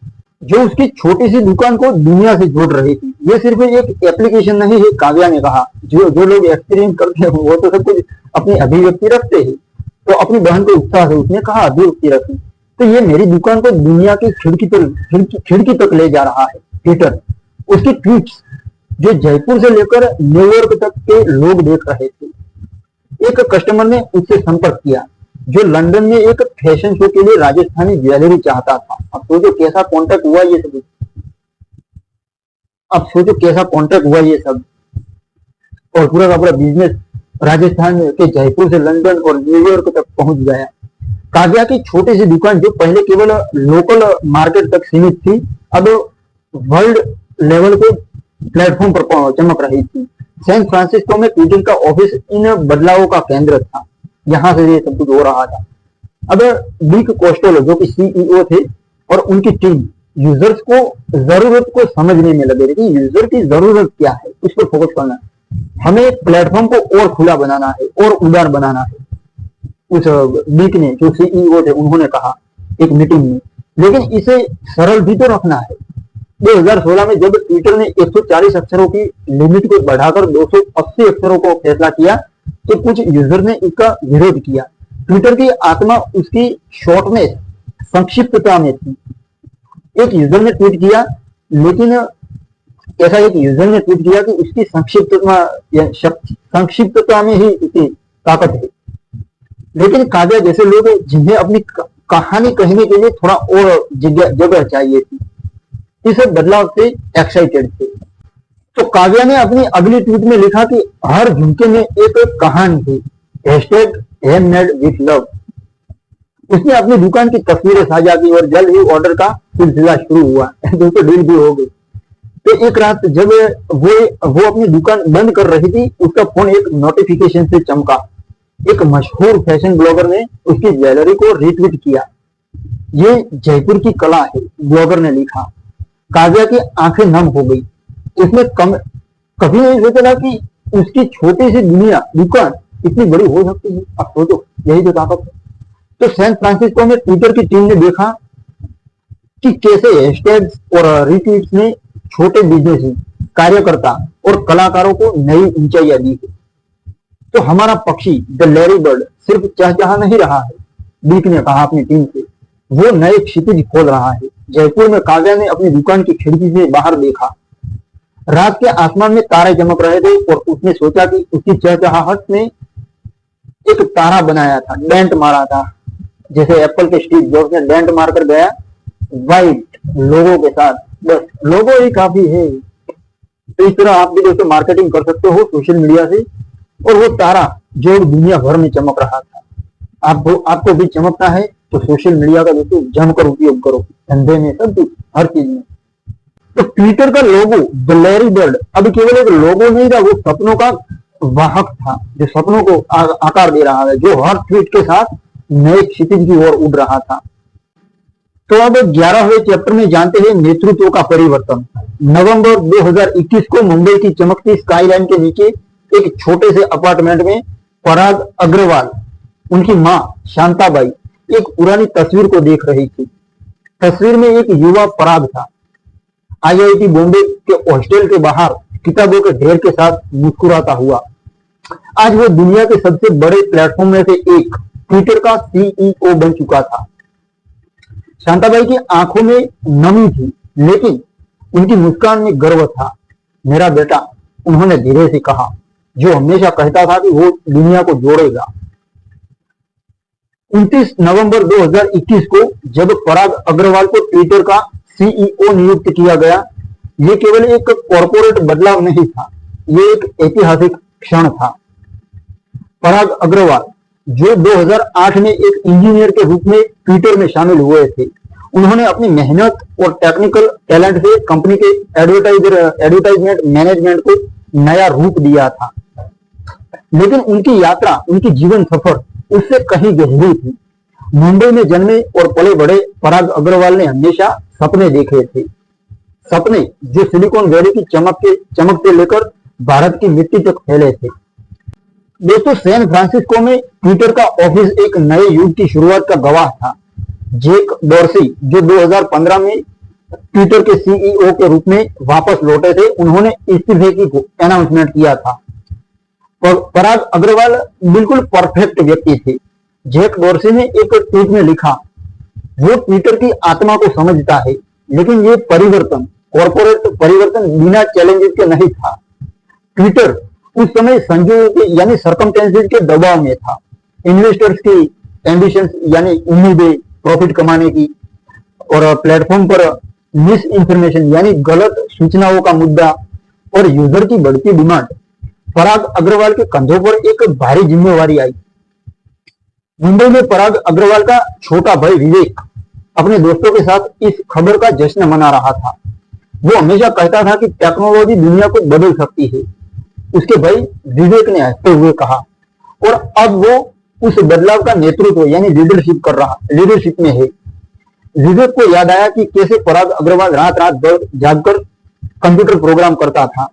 जो उसकी छोटी सी दुकान को दुनिया से जोड़ रही थी। ये सिर्फ एक एप्लीकेशन नहीं है, काव्या ने कहा। जो लोग एक्सपीरियंस करते हैं वो तो सब कुछ अपनी अभिव्यक्ति रखते हैं, तो अपनी बहन को उत्साह से उसने कहा अभिव्यक्ति रखी। तो ये मेरी दुकान को दुनिया की खिड़की तक ले जा रहा है। ट्विटर, उसकी ट्वीट्स जो जयपुर से लेकर न्यूयॉर्क तक के लोग देख रहे थे। एक कस्टमर ने उससे संपर्क किया जो लंदन में एक फैशन शो के लिए राजस्थानी ज्वेलरी चाहता था। अब सोचो कैसा कॉन्टेक्ट हुआ ये सब, अब सोचो कैसा कॉन्टेक्ट हुआ ये सब, और पूरा का पूरा बिजनेस राजस्थान के जयपुर से लंदन और न्यूयॉर्क तक पहुंच गया। काव्या की छोटी सी दुकान जो पहले केवल लोकल मार्केट तक सीमित थी, अब वर्ल्ड लेवल के प्लेटफॉर्म पर चमक रही थी। सैन फ्रांसिस्को में ट्विटर का ऑफिस इन बदलावों का केंद्र था, यहां से ये सब कुछ हो रहा था। अब डिक कोस्टेलो जो कि सीईओ थे और उनकी टीम यूजर्स को जरूरत को समझने में लगे थे कि यूजर की जरूरत क्या है, उस पर फोकस करना है। हमें प्लेटफॉर्म को और खुला बनाना है और उदार बनाना है। उस डिक ने जो सीईओ थे उन्होंने कहा एक मीटिंग में, लेकिन इसे सरल भी तो रखना है। 2016 में जब ट्विटर ने 140 अक्षरों की लिमिट को बढ़ाकर 280 अक्षरों को फैसला किया तो कुछ यूजर ने इसका विरोध किया। ट्विटर की आत्मा उसकी शॉर्टनेस, संक्षिप्तता में थी। एक यूजर ने ट्वीट किया, लेकिन ऐसा एक यूजर ने ट्वीट किया कि उसकी संक्षिप्तता में ही उसकी ताकत है। लेकिन काव्या जैसे लोग जिन्हें अपनी कहानी कहने के लिए थोड़ा और जगह चाहिए थी। इस बदलाव से एक्साइटेड थे। तो काव्या ने अपनी अगली ट्वीट में लिखा कि हर झुमके में एक कहानी थी, हैंडमेड विथ लव। उसने अपनी दुकान की तस्वीरें साझा की और जल्द ही ऑर्डर का सिलसिला शुरू हुआ। दोस्तों डील भी हो गई। तो एक रात जब वो अपनी दुकान बंद कर रही थी, उसका फोन एक नोटिफिकेशन से चमका। एक मशहूर फैशन ब्लॉगर ने उसकी ज्वेलरी को रीट्वीट किया। ये जयपुर की कला है, ब्लॉगर ने लिखा। काव्या की आंखें नम हो गई। उसने कभी नहीं सोचा था कि उसकी छोटी सी दुकान इतनी बड़ी हो सकती है। अब सोचो, यही तो ताकत है। तो सैन फ्रांसिस्को में ट्विटर की टीम ने देखा कि कैसे हैशटैग्स और रीट्वीट्स ने छोटे बिजनेस कार्यकर्ता और कलाकारों को नई ऊंचाइयां दी है। तो हमारा पक्षी द लैरी बर्ड सिर्फ चहचहा नहीं रहा है, बीक ने कहा अपनी टीम से। वो नए क्षितिज खोल रहा है। जयपुर में काव्या ने अपनी दुकान की खिड़की से बाहर देखा। रात के आसमान में तारे चमक रहे थे और उसने सोचा कि उसकी चहचहाहट ने एक तारा बनाया था, डेंट मारा था, जैसे एप्पल के स्टीव जॉब्स ने डेंट मारकर गया वाइट लोगों के साथ। बस लोगो ही काफी है। तो इस तरह आप भी दोस्तों मार्केटिंग कर सकते हो सोशल मीडिया से। और वो तारा जो दुनिया भर में चमक रहा था, आपको भी चमकता है तो सोशल मीडिया का दोस्तों जमकर उपयोग करो, धंधे में, सब कुछ, हर चीज में। तो ट्विटर का लोगो द लैरी बर्ड अब केवल एक लोगो नहीं था, वो सपनों का वाहक था, जो सपनों को आकार दे रहा है, जो हर ट्वीट के साथ नए क्षितिज की ओर उड़ रहा था। तो अब 11वें चैप्टर में जानते हैं नेतृत्व का परिवर्तन। नवंबर 2021 को मुंबई की चमकती स्काईलाइन के नीचे एक छोटे से अपार्टमेंट में पराग अग्रवाल, उनकी मां शांताबाई एक पुरानी तस्वीर को देख रही थी। तस्वीर में एक युवा पराग था, आईआईटी बॉम्बे के हॉस्टल के बाहर किताबों के ढेर के साथ मुस्कुराता हुआ। आज वो दुनिया के सबसे बड़े प्लेटफॉर्म में से एक ट्विटर का सीईओ बन चुका था। शांताबाई की आंखों में नमी थी, लेकिन उनकी मुस्कान में गर्व था। मेरा बेटा, उन्होंने धीरे से कहा, जो हमेशा कहता था कि वो दुनिया को जोड़ेगा। 29 नवंबर 2021 को जब पराग अग्रवाल को ट्विटर का सीईओ नियुक्त किया गया, ये केवल एक कॉर्पोरेट बदलाव नहीं था, ये एक ऐतिहासिक क्षण था। पराग अग्रवाल, जो 2008 में एक इंजीनियर के रूप में ट्विटर में शामिल हुए थे, उन्होंने अपनी मेहनत और टेक्निकल टैलेंट से कंपनी के एडवर्टाइजमेंट मैनेजमेंट को नया रूप दिया था। लेकिन उनकी यात्रा, उनकी जीवन सफर उससे कहीं गहरी थी। मुंबई में जन्मे और पले बड़े पराग अग्रवाल ने हमेशा सपने देखे थे, सपने जो सिलिकॉन वैली की चमक से लेकर भारत की मिट्टी तक फैले थे। दोस्तों, सैन फ्रांसिस्को में ट्विटर का ऑफिस एक नए युग की शुरुआत का गवाह था। जैक डॉर्सी, जो 2015 में ट्विटर के सीईओ के रूप में वापस लौटे थे, उन्होंने इस्तीफे की अनाउंसमेंट किया था। पराग अग्रवाल बिल्कुल परफेक्ट व्यक्ति थे। जैक डॉर्सी ने एक ट्वीट में लिखा, वो ट्विटर की आत्मा को समझता है, लेकिन ये परिवर्तन, कॉर्पोरेट परिवर्तन बिना चैलेंजेस के नहीं था। ट्विटर उस समय संजोगों के यानी सर्कमस्टेंसेस के दबाव में था। इन्वेस्टर्स की एम्बिशंस यानी उम्मीदें प्रॉफिट कमाने की, और प्लेटफॉर्म पर मिस इंफॉर्मेशन यानी गलत सूचनाओं का मुद्दा, और यूजर की बढ़ती डिमांड। पराग अग्रवाल के कंधों पर एक भारी जिम्मेवारी आई। मुंबई में पराग अग्रवाल का छोटा भाई विवेक अपने दोस्तों के साथ इस खबर का जश्न मना रहा था। वो हमेशा कहता था कि टेक्नोलॉजी दुनिया को बदल सकती है, उसके भाई विवेक ने हंसते हुए कहा। और अब वो उस बदलाव का नेतृत्व यानी लीडरशिप में है। विवेक को याद आया कि कैसे पराग अग्रवाल रात रात भर जागकर कंप्यूटर प्रोग्राम करता था,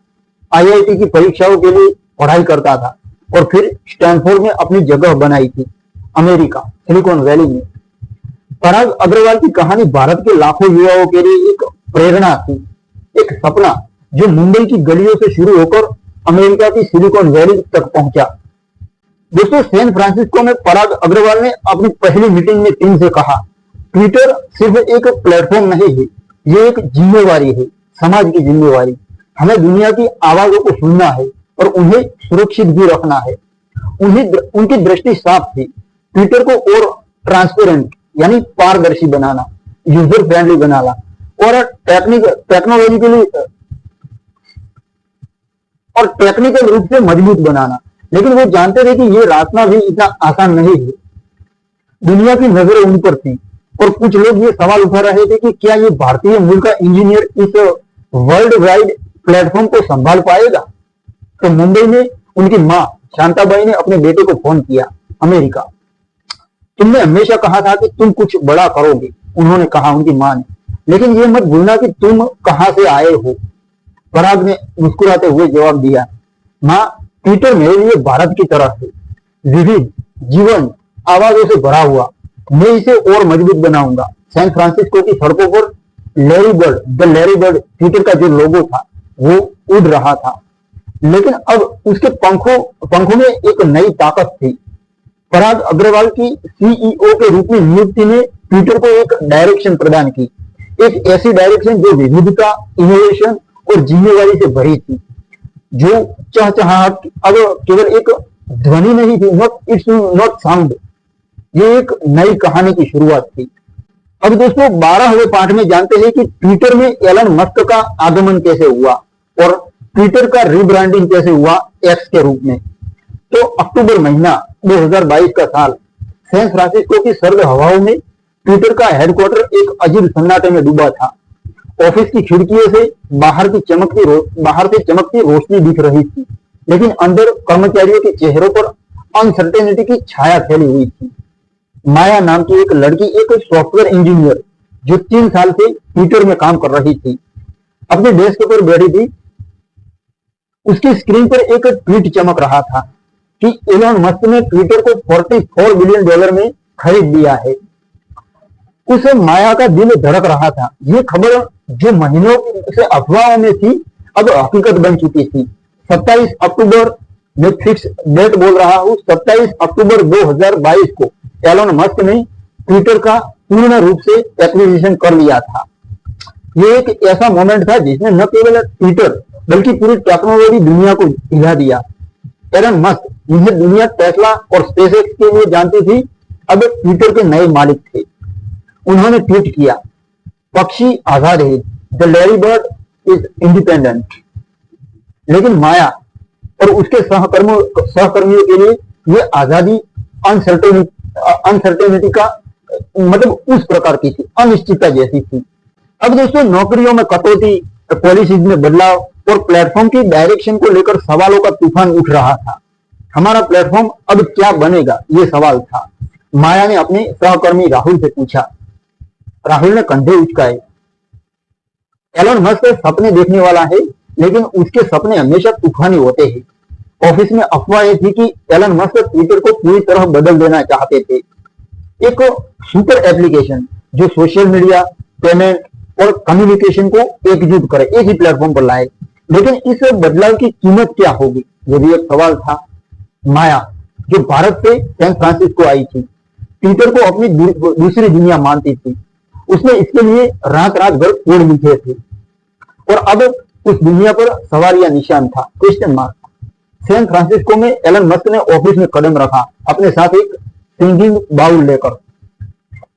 आईआईटी की परीक्षाओं के लिए पढ़ाई करता था, और फिर स्टैनफोर्ड में अपनी जगह बनाई थी, अमेरिका, सिलिकॉन वैली में। पराग अग्रवाल की कहानी भारत के लाखों युवाओं के लिए एक प्रेरणा थी, एक सपना जो मुंबई की गलियों से शुरू होकर अमेरिका की सिलिकॉन वैली तक पहुंचा। दोस्तों, सैन फ्रांसिस्को में पराग अग्रवाल ने अपनी पहली मीटिंग में टीम से कहा, ट्विटर सिर्फ एक प्लेटफॉर्म नहीं है, ये एक जिम्मेवारी है, समाज की जिम्मेवारी। हमें दुनिया की आवाजों को सुनना है और उन्हें सुरक्षित भी रखना है। उनकी दृष्टि साफ थी, ट्विटर को और ट्रांसपेरेंट यानी पारदर्शी बनाना, यूजर फ्रेंडली बनाना और टेक्निकल रूप से मजबूत बनाना। लेकिन वो जानते थे कि ये रास्ता भी इतना आसान नहीं है। दुनिया की नजरें उन पर थी और कुछ लोग ये सवाल उठा रहे थे कि क्या ये भारतीय मूल का इंजीनियर इस वर्ल्ड वाइड प्लेटफॉर्म को संभाल पाएगा। तो मुंबई में उनकी माँ शांताबाई ने अपने बेटे को फोन किया, अमेरिका, तुमने हमेशा कहा था कि तुम कुछ बड़ा करोगे, उन्होंने कहा, उनकी माँ ने, लेकिन ये मत भूलना कि तुम कहां से आए हो। पराग ने मुस्कुराते हुए जवाब दिया, माँ, ट्विटर मेरे लिए भारत की तरह है, विविध, जीवन, आवाजों से भरा हुआ। मैं इसे और मजबूत बनाऊंगा। सैन फ्रांसिस्को की सड़कों पर लैरी बर्ड ट्विटर का जो लोगो था वो उड़ रहा था, लेकिन अब उसके पंखों में एक नई ताकत थी। पराग अग्रवाल की सीईओ के रूप में नियुक्ति ने ट्विटर को एक डायरेक्शन प्रदान की, एक ऐसी डायरेक्शन जो विविधता, इनोवेशन और जिम्मेवारी से भरी थी, जो चहचहाहट अब केवल एक ध्वनि नहीं थी, नॉट साउंड, ये एक नई कहानी की शुरुआत थी। अब दोस्तों 12वें पाठ में जानते हैं कि ट्विटर में एलन मस्क का आगमन कैसे हुआ और ट्विटर का रीब्रांडिंग कैसे हुआ एक्स के रूप में। तो अक्टूबर महीना 2022 का साल, सैन फ्रांसिस्को की सर्द हवाओं में ट्विटर का हेडक्वार्टर एक अजीब सन्नाटे में डूबा था। ऑफिस की खिड़कियों से बाहर से चमकती रोशनी दिख रही थी, लेकिन अंदर कर्मचारियों के चेहरों पर अनसर्टेनिटी की छाया फैली हुई थी। माया नाम की एक लड़की, एक सॉफ्टवेयर इंजीनियर जो 3 साल से ट्विटर में काम कर रही थी, अपने डेस्क पर बैठी थी। उसकी स्क्रीन पर एक ट्वीट चमक रहा था कि एलन मस्क ने ट्विटर को $44 बिलियन में खरीद लिया है। उस माया का दिल धड़क रहा था। ये खबर जो महीनों से अफवाहों में थी अब हकीकत बन चुकी थी। 27 अक्टूबर, मैं फिक्स डेट बोल रहा हूं, 27 अक्टूबर 2022 को एलन मस्क ने ट्विटर का पूर्ण रूप से एक्विजिशन कर लिया था। ये एक ऐसा मोमेंट था जिसने न केवल ट्विटर बल्कि पूरी टेक्नोलॉजी दुनिया को हिला दिया। एलन मस्क, जिन्हें दुनिया टेस्ला और स्पेसएक्स के लिए जानती थी, अब ट्विटर के नए मालिक थे। उन्होंने ट्वीट किया, पक्षी आजाद है, the Larry bird is independent. लेकिन माया और उसके सहकर्मियों के लिए ये आजादी अनसर्टेनिटी का मतलब उस प्रकार की थी, अनिश्चितता जैसी थी। अब दोस्तों नौकरियों में कटौती, पॉलिसीज में बदलाव और प्लेटफॉर्म की डायरेक्शन को लेकर सवालों का तूफान उठ रहा था। हमारा प्लेटफॉर्म अब क्या बनेगा, ये सवाल था। माया ने अपने सहकर्मी राहुल से पूछा। राहुल ने कंधे उचकाए। एलन मस्क सपने देखने वाला है, लेकिन उसके सपने हमेशा तूफानी होते हैं। ऑफिस में अफवाहें थी कि एलन मस्क ट्विटर को पूरी तरह बदल देना चाहते थे, एक सुपर एप्लीकेशन जो सोशल मीडिया, पेमेंट और कम्युनिकेशन को एकजुट करे, एक ही प्लेटफॉर्म पर लाए। लेकिन इस बदलाव की कीमत क्या होगी, ये भी एक सवाल था। माया, जो भारत से सैन फ्रांसिस्को आई थी, ट्विटर को अपनी दूसरी दुनिया मानती थी। उसने इसके लिए रात भर कोड लिखे थे और अब उस दुनिया पर सवाल या निशान था, क्वेश्चन मार्क। सैन फ्रांसिस्को में एलन मस्क ने ऑफिस में कदम रखा, अपने साथ एक सिंगिंग बाउल लेकर।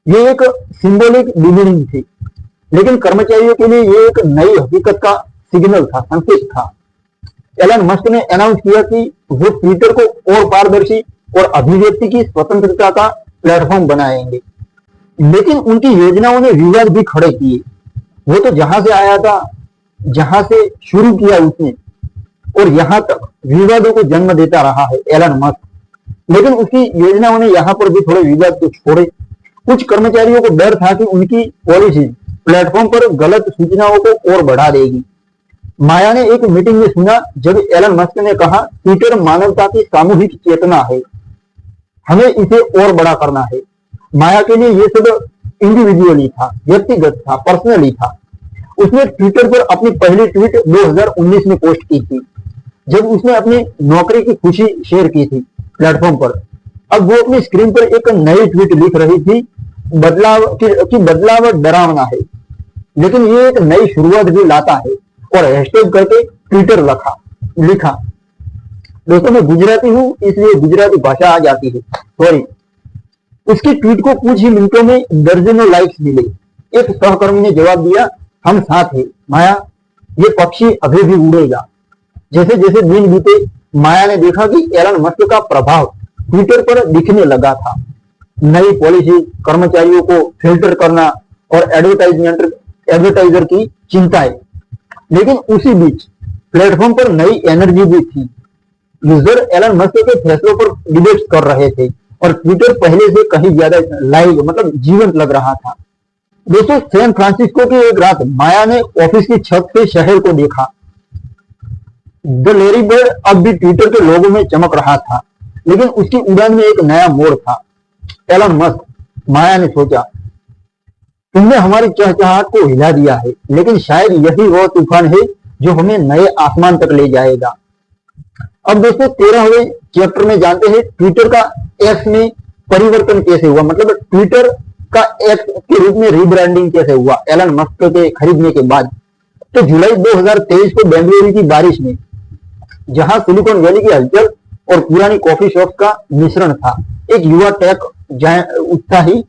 ये एक सिंबॉलिक बिगिनिंग थी, लेकिन कर्मचारियों के लिए ये एक नई हकीकत का सिग्नल था, संकेत था। एलन मस्क ने अनाउंस किया कि वो ट्विटर को और पारदर्शी और अभिव्यक्ति की स्वतंत्रता का प्लेटफॉर्म बनाएंगे। लेकिन उनकी योजनाओं ने विवाद भी खड़े किए। वो तो जहां से आया था, जहां से शुरू किया उसने, और यहां तक विवादों को जन्म देता रहा है एलन मस्क। लेकिन उसकी योजनाओं ने यहां पर भी थोड़े विवाद को छोड़े। कुछ कर्मचारियों को डर था कि उनकी पॉलिसी प्लेटफॉर्म पर गलत सूचनाओं को और बढ़ा देगी। माया ने एक मीटिंग में सुना जब एलन मस्क ने कहा, ट्विटर मानवता की सामूहिक चेतना है, हमें इसे और बड़ा करना है। माया के लिए ये सब इंडिविजुअली था, व्यक्तिगत था, पर्सनली था। उसने ट्विटर पर अपनी पहली ट्वीट 2019 में पोस्ट की थी, जब उसने अपनी नौकरी की खुशी शेयर की थी प्लेटफॉर्म पर। अब वो अपनी स्क्रीन पर एक नई ट्वीट लिख रही थी, बदलाव डरावना है, लेकिन ये एक नई शुरुआत भी लाता है, और हैशटैग करके ट्विटर लिखा। दोस्तों मैं गुजराती हूं, इसलिए गुजराती भाषा आ जाती है, सॉरी। उसकी ट्वीट को कुछ ही मिनटों में दर्जनों लाइक्स मिले। एक सहकर्मी ने जवाब दिया, हम साथ हैं माया, ये पक्षी अभी भी उड़ेगा। जैसे जैसे दिन बीते, माया ने देखा कि एलन मस्क का प्रभाव ट्विटर पर दिखने लगा था। नई पॉलिसी, कर्मचारियों को फिल्टर करना और एडवर्टाइजर की चिंताएं। लेकिन उसी बीच प्लेटफॉर्म पर नई एनर्जी भी थी। यूजर एलन मस्क के फैसलों पर डिबेट कर रहे थे और ट्विटर पहले से कहीं ज्यादा लाइव मतलब जीवंत लग रहा था। दोस्तों, सैन फ्रांसिस्को की एक रात माया ने ऑफिस की छत से शहर को देखा। द लेरी बर्ड अब भी ट्विटर के लोगों में चमक रहा था, लेकिन उसकी उड़ान में एक नया मोड़ था। एलन मस्क, माया ने सोचा, तुमने हमारी चहचहाहट को हिला दिया है, लेकिन शायद यही वह तूफान है जो हमें नए आसमान तक ले जाएगा। अब दोस्तों 13वें चैप्टर में जानते हैं ट्विटर का एक्स में परिवर्तन कैसे हुआ, मतलब ट्विटर का एक्स के रूप में रीब्रांडिंग कैसे हुआ एलन मस्क के खरीदने के बाद। तो जुलाई 2023 को बेंगलुरु की बारिश में, जहां सिलिकॉन वैली की हलचल और पुरानी कॉफी शॉप का मिश्रण था, एक युवा टेक उत्साही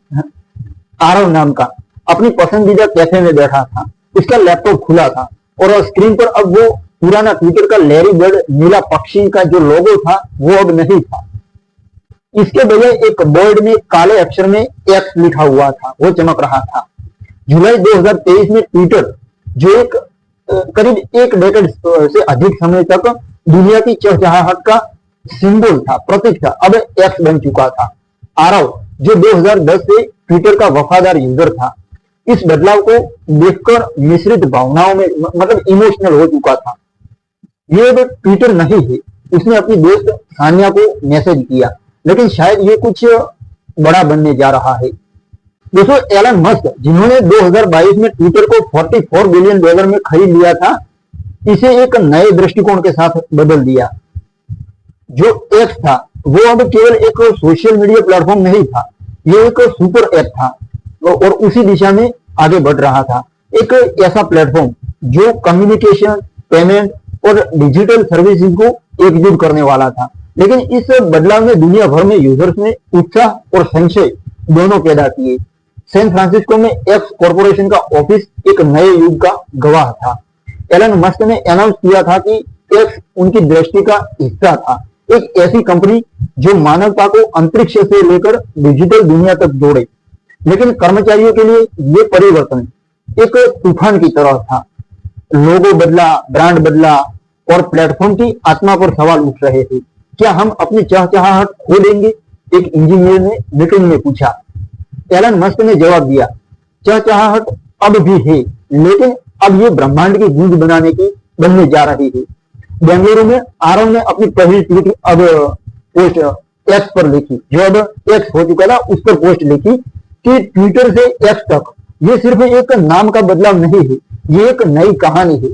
आरव नाम का अपनी पसंदीदा कैफे में बैठा था। उसका लैपटॉप खुला था और स्क्रीन पर अब वो पुराना ट्विटर का लेरी बर्ड नीला पक्षी का जो लोगो था वो अब नहीं था। इसके बजाय एक बोर्ड में काले अक्षर में एक्स लिखा हुआ था, वो चमक रहा था। जुलाई 2023 में ट्विटर, जो एक करीब एक डेकेड से अधिक समय तक दुनिया की चहचहाहट का सिंबल था, प्रतीक था, अब एक्स बन चुका था। आरव, जो 2010 से ट्विटर का वफादार यूजर था, इस बदलाव को देखकर मिश्रित भावनाओं में मतलब इमोशनल हो चुका था। ये अब ट्विटर नहीं है। उसने अपनी दोस्त सानिया को मैसेज किया, लेकिन शायद ये कुछ बड़ा बनने जा रहा है। दोस्तों, एलन मस्क, जिन्होंने 2022 में ट्विटर को $44 बिलियन में खरीद लिया था, इसे एक नए दृष्टिकोण के साथ बदल दिया। जो एक्स था वो अब केवल एक सोशल मीडिया प्लेटफॉर्म नहीं था, ये एक सुपर ऐप था और उसी दिशा में आगे बढ़ रहा था। एक ऐसा प्लेटफॉर्म जो कम्युनिकेशन, पेमेंट और डिजिटल सर्विसेज को एकजुट करने वाला था। लेकिन इस बदलाव में दुनिया भर में यूजर्स ने उत्साह और संशय दोनों पैदा किए। सैन फ्रांसिस्को में एक्स कॉरपोरेशन का ऑफिस एक नए युग का गवाह था। एलन मस्क ने अनाउंस किया था कि एक्स उनकी दृष्टि का हिस्सा था, एक ऐसी कंपनी जो मानवता को अंतरिक्ष से लेकर डिजिटल दुनिया तक जोड़े। लेकिन कर्मचारियों के लिए ये परिवर्तन एक तूफान की तरह था। लोगो बदला, ब्रांड बदला और प्लेटफॉर्म की आत्मा पर सवाल उठ रहे थे। क्या हम अपनी चहचहाहट खो देंगे? एक इंजीनियर ने मीटिंग में पूछा। एलन मस्क ने जवाब दिया, चहचहाहट अब भी है, लेकिन अब ये ब्रह्मांड की गूंज बनने जा रही है। बेंगलुरु में आरव ने अपनी पहली ट्वीट अब पोस्ट एक्स पर लिखी, जो अब एक्स हो चुका था, उस पर पोस्ट लिखी कि ट्विटर से एक्स तक ये सिर्फ एक नाम का बदलाव नहीं है, ये एक नई कहानी है,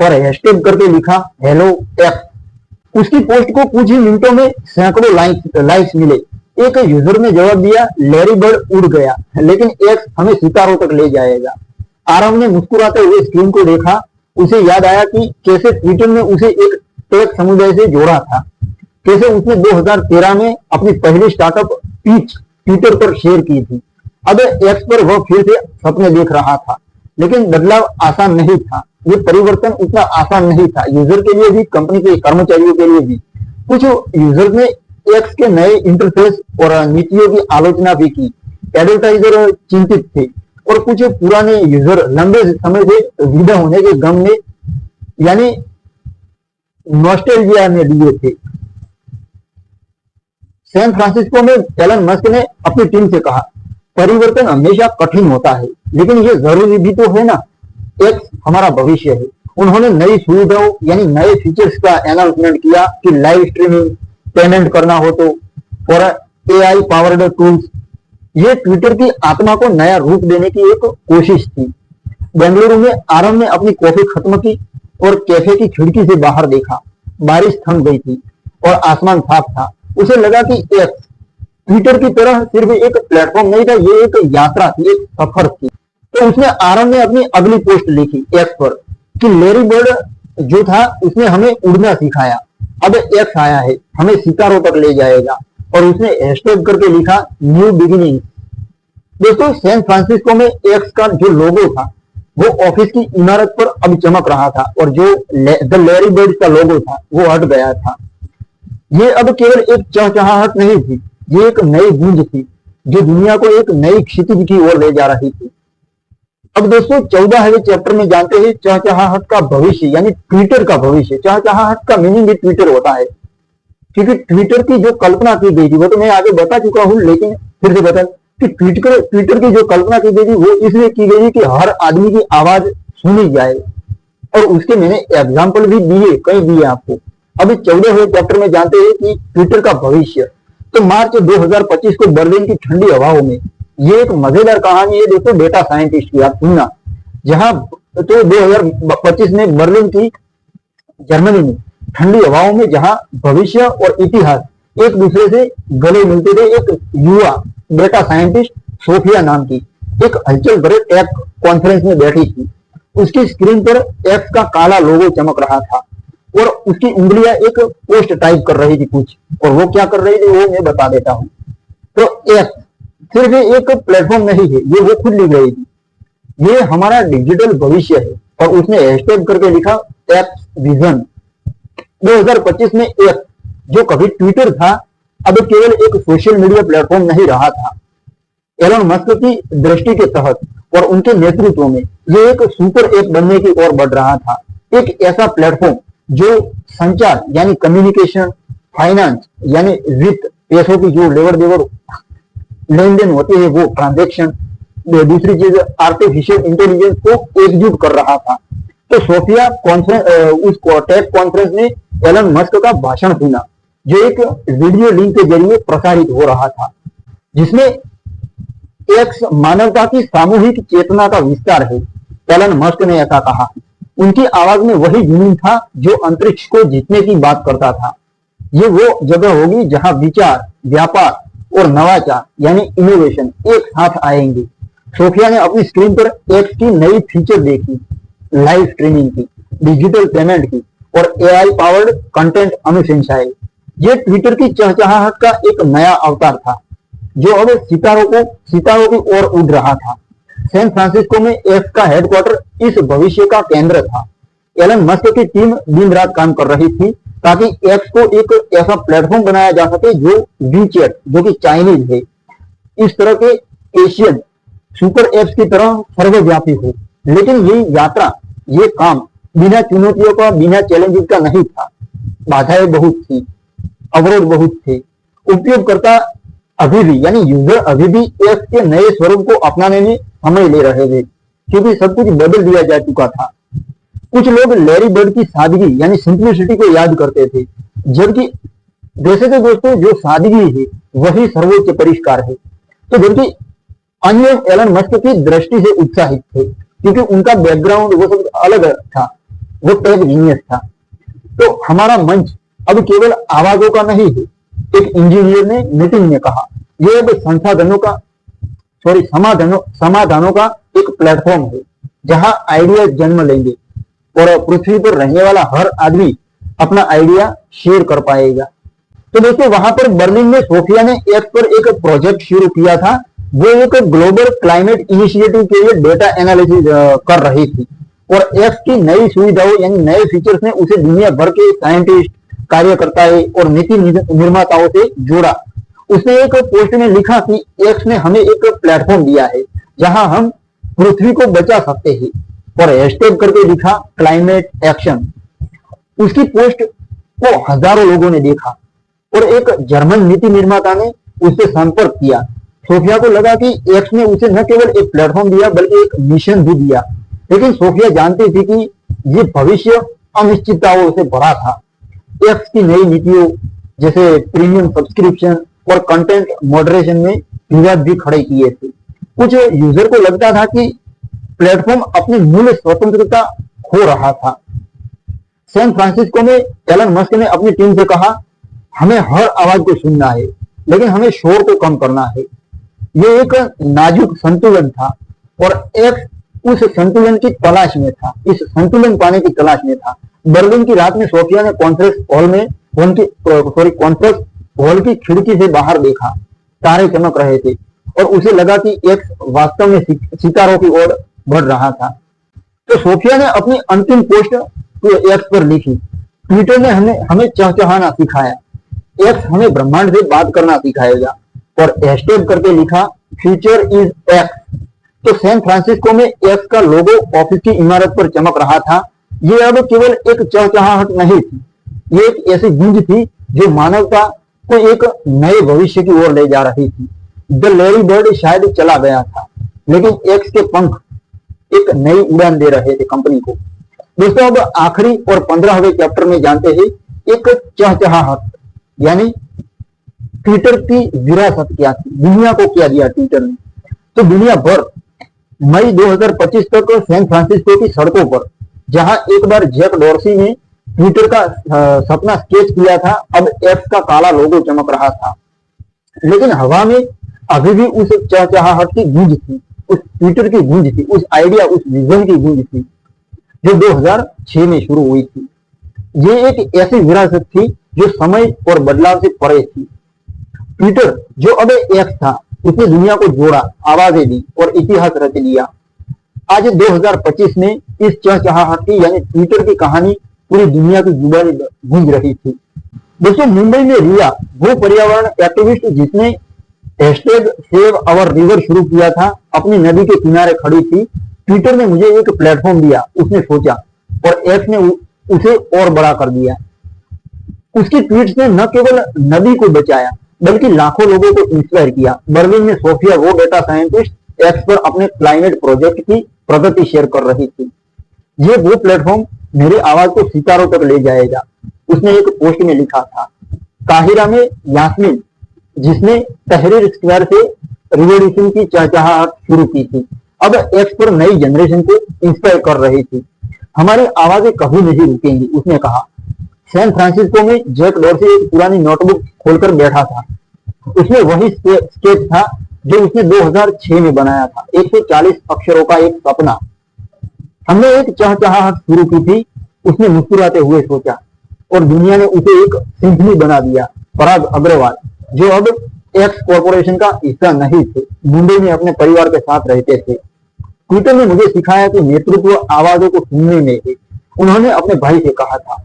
और हैशटैग करके लिखा हेलो एक्स। उसकी पोस्ट को कुछ ही मिनटों में सैकड़ों लाइक्स मिले। एक यूजर ने जवाब दिया, लेरी बर्ड उड़ गया, लेकिन एक्स हमें सितारों तक ले जाएगा। आरव ने मुस्कुराते हुए स्क्रीन को देखा। उसे याद आया कि कैसे ट्विटर ने उसे एक टेक समुदाय से जोड़ा था, कैसे उसने 2013 में अपनी पहली स्टार्टअप पिच ट्विटर पर शेयर की थी। अब एक्स पर वह फिर से सपने देख रहा था, लेकिन बदलाव आसान नहीं था। ये परिवर्तन उतना आसान नहीं था, यूजर के लिए भी, कंपनी के कर्मचारियों के लिए भी। कुछ यूजर ने एक्स के नए इंटरफेस और नीतियों की आलोचना भी की। एडवर्टाइजर चिंतित थे और कुछ पुराने यूजर लंबे समय से विदा होने के गम में यानी नॉस्टैल्जिया में लिए थे। सैन फ्रांसिस्को में एलन मस्क ने अपनी टीम से कहा, परिवर्तन हमेशा कठिन होता है, लेकिन ये जरूरी भी तो है ना। एक्स हमारा भविष्य है। उन्होंने नई सुविधाओं यानी नए फीचर्स का अनाउंसमेंट किया कि लाइव स्ट्रीमिंग, पेमेंट करना हो तो, और एआई पावर्ड टूल्स। ये ट्विटर की आत्मा को नया रूप देने की एक कोशिश थी। बेंगलुरु में आरव ने अपनी कॉफी खत्म की और कैफे की खिड़की से बाहर देखा। बारिश थम गई थी और आसमान साफ था। उसे लगा कि एक्स ट्विटर की तरह सिर्फ एक प्लेटफॉर्म नहीं था, ये एक यात्रा थी, एक सफर थी। तो उसने आरव ने अपनी अगली पोस्ट लिखी एक्स पर कि लेरी बर्ड जो था उसने हमें उड़ना सिखाया, अब एक्स आया है, हमें सितारों तक ले जाएगा। और उसने हैशटैग करके लिखा न्यू बिगिनिंग। दोस्तों सैन फ्रांसिस्को में एक्स का जो लोगो था वो ऑफिस की इमारत पर अब चमक रहा था, और जो द लैरी बर्ड का लोगो था वो हट गया था। ये अब केवल एक चहचहाहट नहीं थी, ये एक नई गूंज थी जो दुनिया को एक नई क्षितिज की ओर ले जा रही थी। अब दोस्तों 14वें चैप्टर में जानते हैं चहचहाहट का भविष्य, यानी ट्विटर का भविष्य। चहचहाहट का मीनिंग भी ट्विटर होता है, क्योंकि ट्विटर की जो कल्पना की गई थी वो तो मैं आगे बता चुका हूं, लेकिन फिर से बता कि ट्विटर की जो कल्पना की गई थी वो इसलिए की गई कि हर आदमी की आवाज सुनी जाए, और उसके मैंने एग्जाम्पल भी दिए, कई दिए आपको। अभी 14वें चैप्टर में जानते हैं कि ट्विटर का भविष्य। तो मार्च 2025 को बर्लिन की ठंडी हवाओं में, ये एक मजेदार कहानी है दोस्तों डेटा साइंटिस्ट की, आप सुनना। जहां तो 2025 में बर्लिन की जर्मनी में ठंडी हवाओं में जहां भविष्य और इतिहास एक दूसरे से गले मिलते थे, एक युवा डेटा साइंटिस्ट सोफिया नाम की एक हलचल भरे टेक कॉन्फ्रेंस में बैठी थी। उसकी स्क्रीन पर एक्स का काला लोगो चमक रहा था, और उसकी उंगलियां एक पोस्ट टाइप कर रही थी कुछ, और वो क्या कर रही थी वो मैं बता देता हूं। तो एक्स सिर्फ एक प्लेटफॉर्म नहीं है, ये वो खुद लिख रही थी, ये हमारा डिजिटल भविष्य है, और उसने हैशटैग करके लिखा एक्स विजन। 2025 में एक्स जो कभी ट्विटर था अब केवल एक सोशल मीडिया प्लेटफॉर्म नहीं रहा था। एलन मस्क की दृष्टि के तहत और उनके नेतृत्व में यह एक सुपर ऐप बनने की ओर बढ़ रहा था, एक ऐसा प्लेटफॉर्म जो संचार यानी कम्युनिकेशन, फाइनेंस यानी वित्त, पैसों की जो लेवड़ देवड़ लेन देन होती है वो ट्रांजेक्शन, दूसरी चीज आर्टिफिशियल इंटेलिजेंस को एकजुट कर रहा था। तो सोफिया कॉन्फ्रेंस उस टेक कॉन्फ्रेंस में एलन मस्क का भाषण सुना, जो एक वीडियो लिंक के जरिए प्रसारित हो रहा था, जिसमें एक्स मानवता की सामूहिक चेतना का विस्तार है। एलन मस्क ने ऐसा कहा। उनकी आवाज में वही जुनून था जो अंतरिक्ष को जीतने की बात करता था। ये वो जगह होगी जहां विचार, व्यापार और नवाचार यानी इनोवेशन एक साथ आएंगे। सोफिया ने अपनी स्क्रीन पर एक्स की नई फीचर देखी, लाइव स्ट्रीमिंग की, डिजिटल पेमेंट की और एआई पावर्ड कंटेंट अनुशंसाएं। ये ट्विटर की चहचहाहट का एक नया अवतार था, जो अब सितारों की ओर उड़ रहा था। सैन फ्रांसिस्को में एक्स का हेडक्वार्टर इस भविष्य का केंद्र था। एलन मस्क की टीम दिन रात काम कर रही थी ताकि एक्स को एक ऐसा प्लेटफॉर्म बनाया जा सके जो वीचैट, जो कि चाइनीज है, इस तरह के एशियन सुपर एप्स की तरह सर्वव्यापी हो। लेकिन ये यात्रा, ये काम बिना चुनौतियों का, बिना चैलेंजेस का नहीं था। बाधाएं बहुत थी, अवरोध बहुत थे। उपयोगकर्ता अभी भी यानी यूजर अभी भी एक्स के नए स्वरूप को अपनाने में समय ले रहे थे, क्योंकि सब कुछ बदल दिया जा चुका था। कुछ लोग लैरी बर्ड की सादगी यानी सिंप्लिसिटी को याद करते थे, जबकि वैसे तो दोस्तों जो सादगी है वही सर्वोच्च परिष्कार है। तो जबकि अन्य एलन मस्क की दृष्टि से उत्साहित थे, क्योंकि उनका बैकग्राउंड वो सब अलग था, वो टेक जीनियस था। तो हमारा मंच अब केवल आवाजों का नहीं है, एक इंजीनियर ने मीटिंग में कहा, यह अब समाधानों का एक प्लेटफॉर्म है जहां आइडिया जन्म लेंगे और पृथ्वी पर रहने वाला हर आदमी अपना आइडिया शेयर कर पाएगा। तो दोस्तों वहां पर बर्लिन में सोफिया ने एक्स पर एक प्रोजेक्ट शुरू किया था। वो एक ग्लोबल क्लाइमेट इनिशिएटिव के लिए डेटा एनालिसिस कर रही थी, और एक्स की नई सुविधाओं यानी नए फीचर्स ने उसे दुनिया भर के साइंटिस्ट, कार्यकर्ताओं और नीति निर्माताओं से जोड़ा। उसने एक पोस्ट में लिखा कि एक्स ने हमें एक प्लेटफॉर्म दिया है जहां हम पृथ्वी को बचा सकते हैं, और हैशटैग करके लिखा क्लाइमेट एक्शन। उसकी पोस्ट को हजारों लोगों ने देखा, और एक जर्मन नीति निर्माता ने उससे संपर्क किया। सोफिया को लगा कि एक्स ने उसे न केवल एक प्लेटफॉर्म दिया बल्कि एक मिशन भी दिया। लेकिन सोफिया जानती थी कि ये भविष्य अनिश्चितताओं से भरा था। एक्स की नई नीतियों जैसे प्रीमियम सब्सक्रिप्शन और कंटेंट मॉडरेशन में विवाद भी खड़े किए थे। कुछ यूजर को लगता था कि प्लेटफॉर्म अपनी मूल स्वतंत्रता खो रहा था। सैन फ्रांसिस्को में एलन मस्क ने अपनी टीम से कहा, हमें हर आवाज को सुनना है, लेकिन हमें शोर को कम करना है। ये एक नाजुक संतुलन था, और एक्स उस संतुलन की तलाश में था, इस संतुलन पाने की तलाश में था। बर्लिन की रात में सोफिया ने कॉन्फ्रेंस हॉल की खिड़की से बाहर देखा, तारे चमक रहे थे और उसे लगा कि एक्स वास्तव में सितारों की ओर बढ़ रहा था। तो सोफिया ने अपनी अंतिम पोस्ट एक्स पर लिखी, ट्विटर ने हमें हमें चहचहाना सिखाया, एक्स हमें ब्रह्मांड से बात करना सिखाएगा, और हैशटैग करके लिखा फ्यूचर इज एक्स। तो सैन फ्रांसिस्को में एक्स का लोगो ऑफिस की इमारत पर चमक रहा था। ये अब केवल एक चहचहाहट नहीं थी, ये एक ऐसी गूंज थी जो मानवता को एक नए भविष्य की ओर ले जा रही थी। द लेरी बर्ड शायद चला गया था, लेकिन एक्स के पंख एक नई उड़ान दे रहे थे कंपनी को। दोस्तों, अब आखिरी और 15वें चैप्टर में जानते हैं एक चहचहाहट यानी ट्विटर की विरासत क्या थी, दुनिया को क्या दिया ट्विटर ने। तो दुनिया भर मई 2025 तक सैन फ्रांसिस्को की सड़कों पर, जहां एक बार जैक डॉर्सी ने ट्विटर का सपना स्केच किया था, अब एक्स का काला लोगो चमक रहा था। लेकिन हवा में अभी भी उस चहचहाहट की गूंज थी, उस ट्विटर की गूंज थी, उस आइडिया, उस विजन की गूंज थी जो 2006 में शुरू हुई थी। ये एक ऐसी विरासत थी जो समय और बदलाव से परे थी। ट्विटर जो अब एक्स था, उसने दुनिया को जोड़ा, आवाजें दी और इतिहास रच लिया। आज 2025 में इस चहचहाहट की यानी ट्विटर की कहानी पूरी दुनिया की जुबानी गूंज रही थी। दोस्तों, मुंबई में रिया, वो पर्यावरण एक्टिविस्ट जिसने हैशटैग सेव आवर रिवर शुरू किया था, अपनी नदी के किनारे खड़ी थी। ट्विटर ने मुझे एक प्लेटफॉर्म दिया, उसने सोचा, और एक्स ने उसे और बड़ा कर दिया। उसकी ट्वीट्स ने न केवल नदी को बचाया बल्कि लाखों लोगों को इंस्पायर किया। बर्लिन में सोफिया, वो डेटा साइंटिस्ट, एक्स पर अपने क्लाइमेट प्रोजेक्ट की प्रगति शेयर कर रही थी। ये वो प्लेटफॉर्म मेरी आवाज को सितारों तक ले जाएगा, उसने एक पोस्ट में लिखा था। काहिरा में यास्मीन, जिसने तहरीर स्क्वायर से रिवॉल्यूशन की चहचहाहट शुरू की थी, अब एक्स पर नई जनरेशन को इंस्पायर कर रही थी। हमारी आवाजें कभी नहीं रुकेंगी, उसने कहा। सैन फ्रांसिस्को में जैक डॉर्सी एक पुरानी नोटबुक खोलकर बैठा था। उसमें वही स्केच था जो उसने 2006 में बनाया था, 140 अक्षरों का एक सपना। हमने एक चहचहाहट शुरू की थी, उसने मुस्कुराते हुए सोचा, और दुनिया ने उसे एक सिंफनी बना दिया। पराग अग्रवाल, जो अब एक्स कॉर्पोरेशन का हिस्सा नहीं थे, मुंबई में अपने परिवार के साथ रहते थे। ट्विटर ने मुझे सिखाया कि नेतृत्व आवाजों को सुनने में है, उन्होंने अपने भाई से कहा था।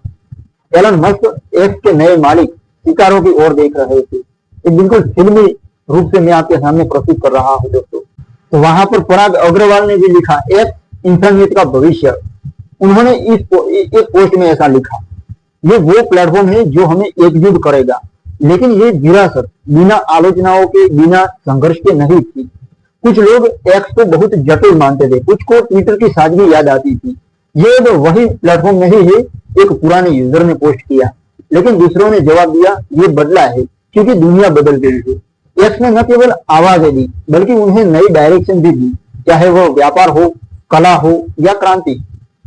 एलन मस्क, एक्स के नए मालिक, सितारों की ओर देख रहे थे। एक बिल्कुल फिल्मी रूप से मैं आपके सामने प्रस्तुत कर रहा हूं दोस्तों। तो वहां पर पराग अग्रवाल ने भी लिखा, एक्स इंसानियत का भविष्य। उन्होंने एक पोस्ट में ऐसा लिखा, ये वो प्लेटफॉर्म है जो हमें एकजुट करेगा, लेकिन ये विरासत बिना आलोचनाओं के, बिना संघर्ष के नहीं थी। कुछ लोग एक्स को बहुत जटिल मानते थे, कुछ को ट्विटर की सादगी याद आती थी। ये वही प्लेटफॉर्म नहीं है, एक पुराने यूजर ने पोस्ट किया, लेकिन दूसरों ने जवाब दिया, ये बदला है क्योंकि दुनिया बदल गई है। एक्स ने न केवल आवाजें दी बल्कि उन्हें नई डायरेक्शन भी दी, चाहे वो व्यापार हो, कला हो या क्रांति।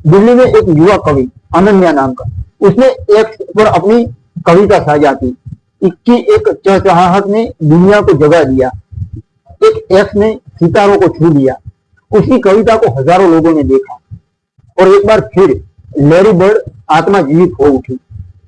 दिल्ली में एक युवा कवि अनन्या नाम का, उसने एक्स पर अपनी कविता साझा की। इसकी एक चहचहाहट ने दुनिया को जगा दिया। एक एक्स ने सितारों को छू लिया। उसकी कविता को हजारों लोगों ने देखा और एक बार फिर लेरी बर्ड आत्मा जीवित हो उठी।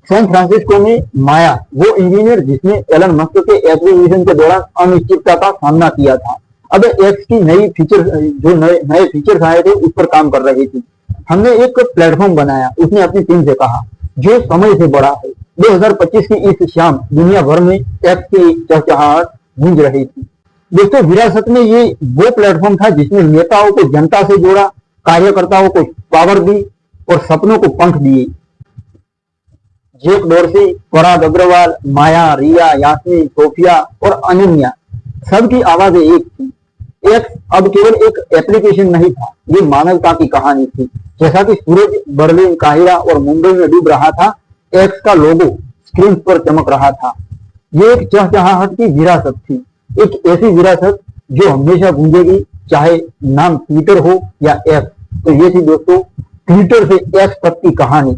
सैन फ्रांसिस्को में माया, वो इंजीनियर जिसने एलन मस्क के एक्विजिशन के दौरान अनिश्चितता का सामना किया था, अब एक्स की नई फीचर, जो नए फीचर्स आए थे उस पर काम कर रही थी। हमने एक प्लेटफॉर्म बनाया, उसने अपनी टीम से कहा, जो समय से बड़ा है। 2025 की इस शाम दुनिया भर में एक्स की चहचहाहट गूंज रही थी। दोस्तों, विरासत में ये वो प्लेटफॉर्म था जिसने नेताओं को जनता से जोड़ा, कार्यकर्ताओं को पावर दी और सपनों को पंख दिए। जैक डॉर्सी, पराग अग्रवाल, माया, रिया, यास्मीन, सोफिया और अनन्या, सबकी आवाजें एक थी। एक्स अब केवल एक एप्लीकेशन नहीं था, ये मानवता की कहानी थी। जैसा कि सूरज बर्लिन, काहिरा और मुंबई में डूब रहा था, एक्स का लोगो स्क्रीन पर चमक रहा था। ये एक चहचहाहट की विरासत थी, एक ऐसी विरासत जो हमेशा गूंजेगी, चाहे नाम ट्विटर हो या एक्स। तो ये थी दोस्तों ट्विटर से एक्स तक की कहानी,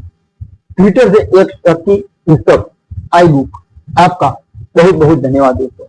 ट्विटर से एक्स तक की पुस्तक, आई बुक। आपका बहुत बहुत धन्यवाद दोस्तों।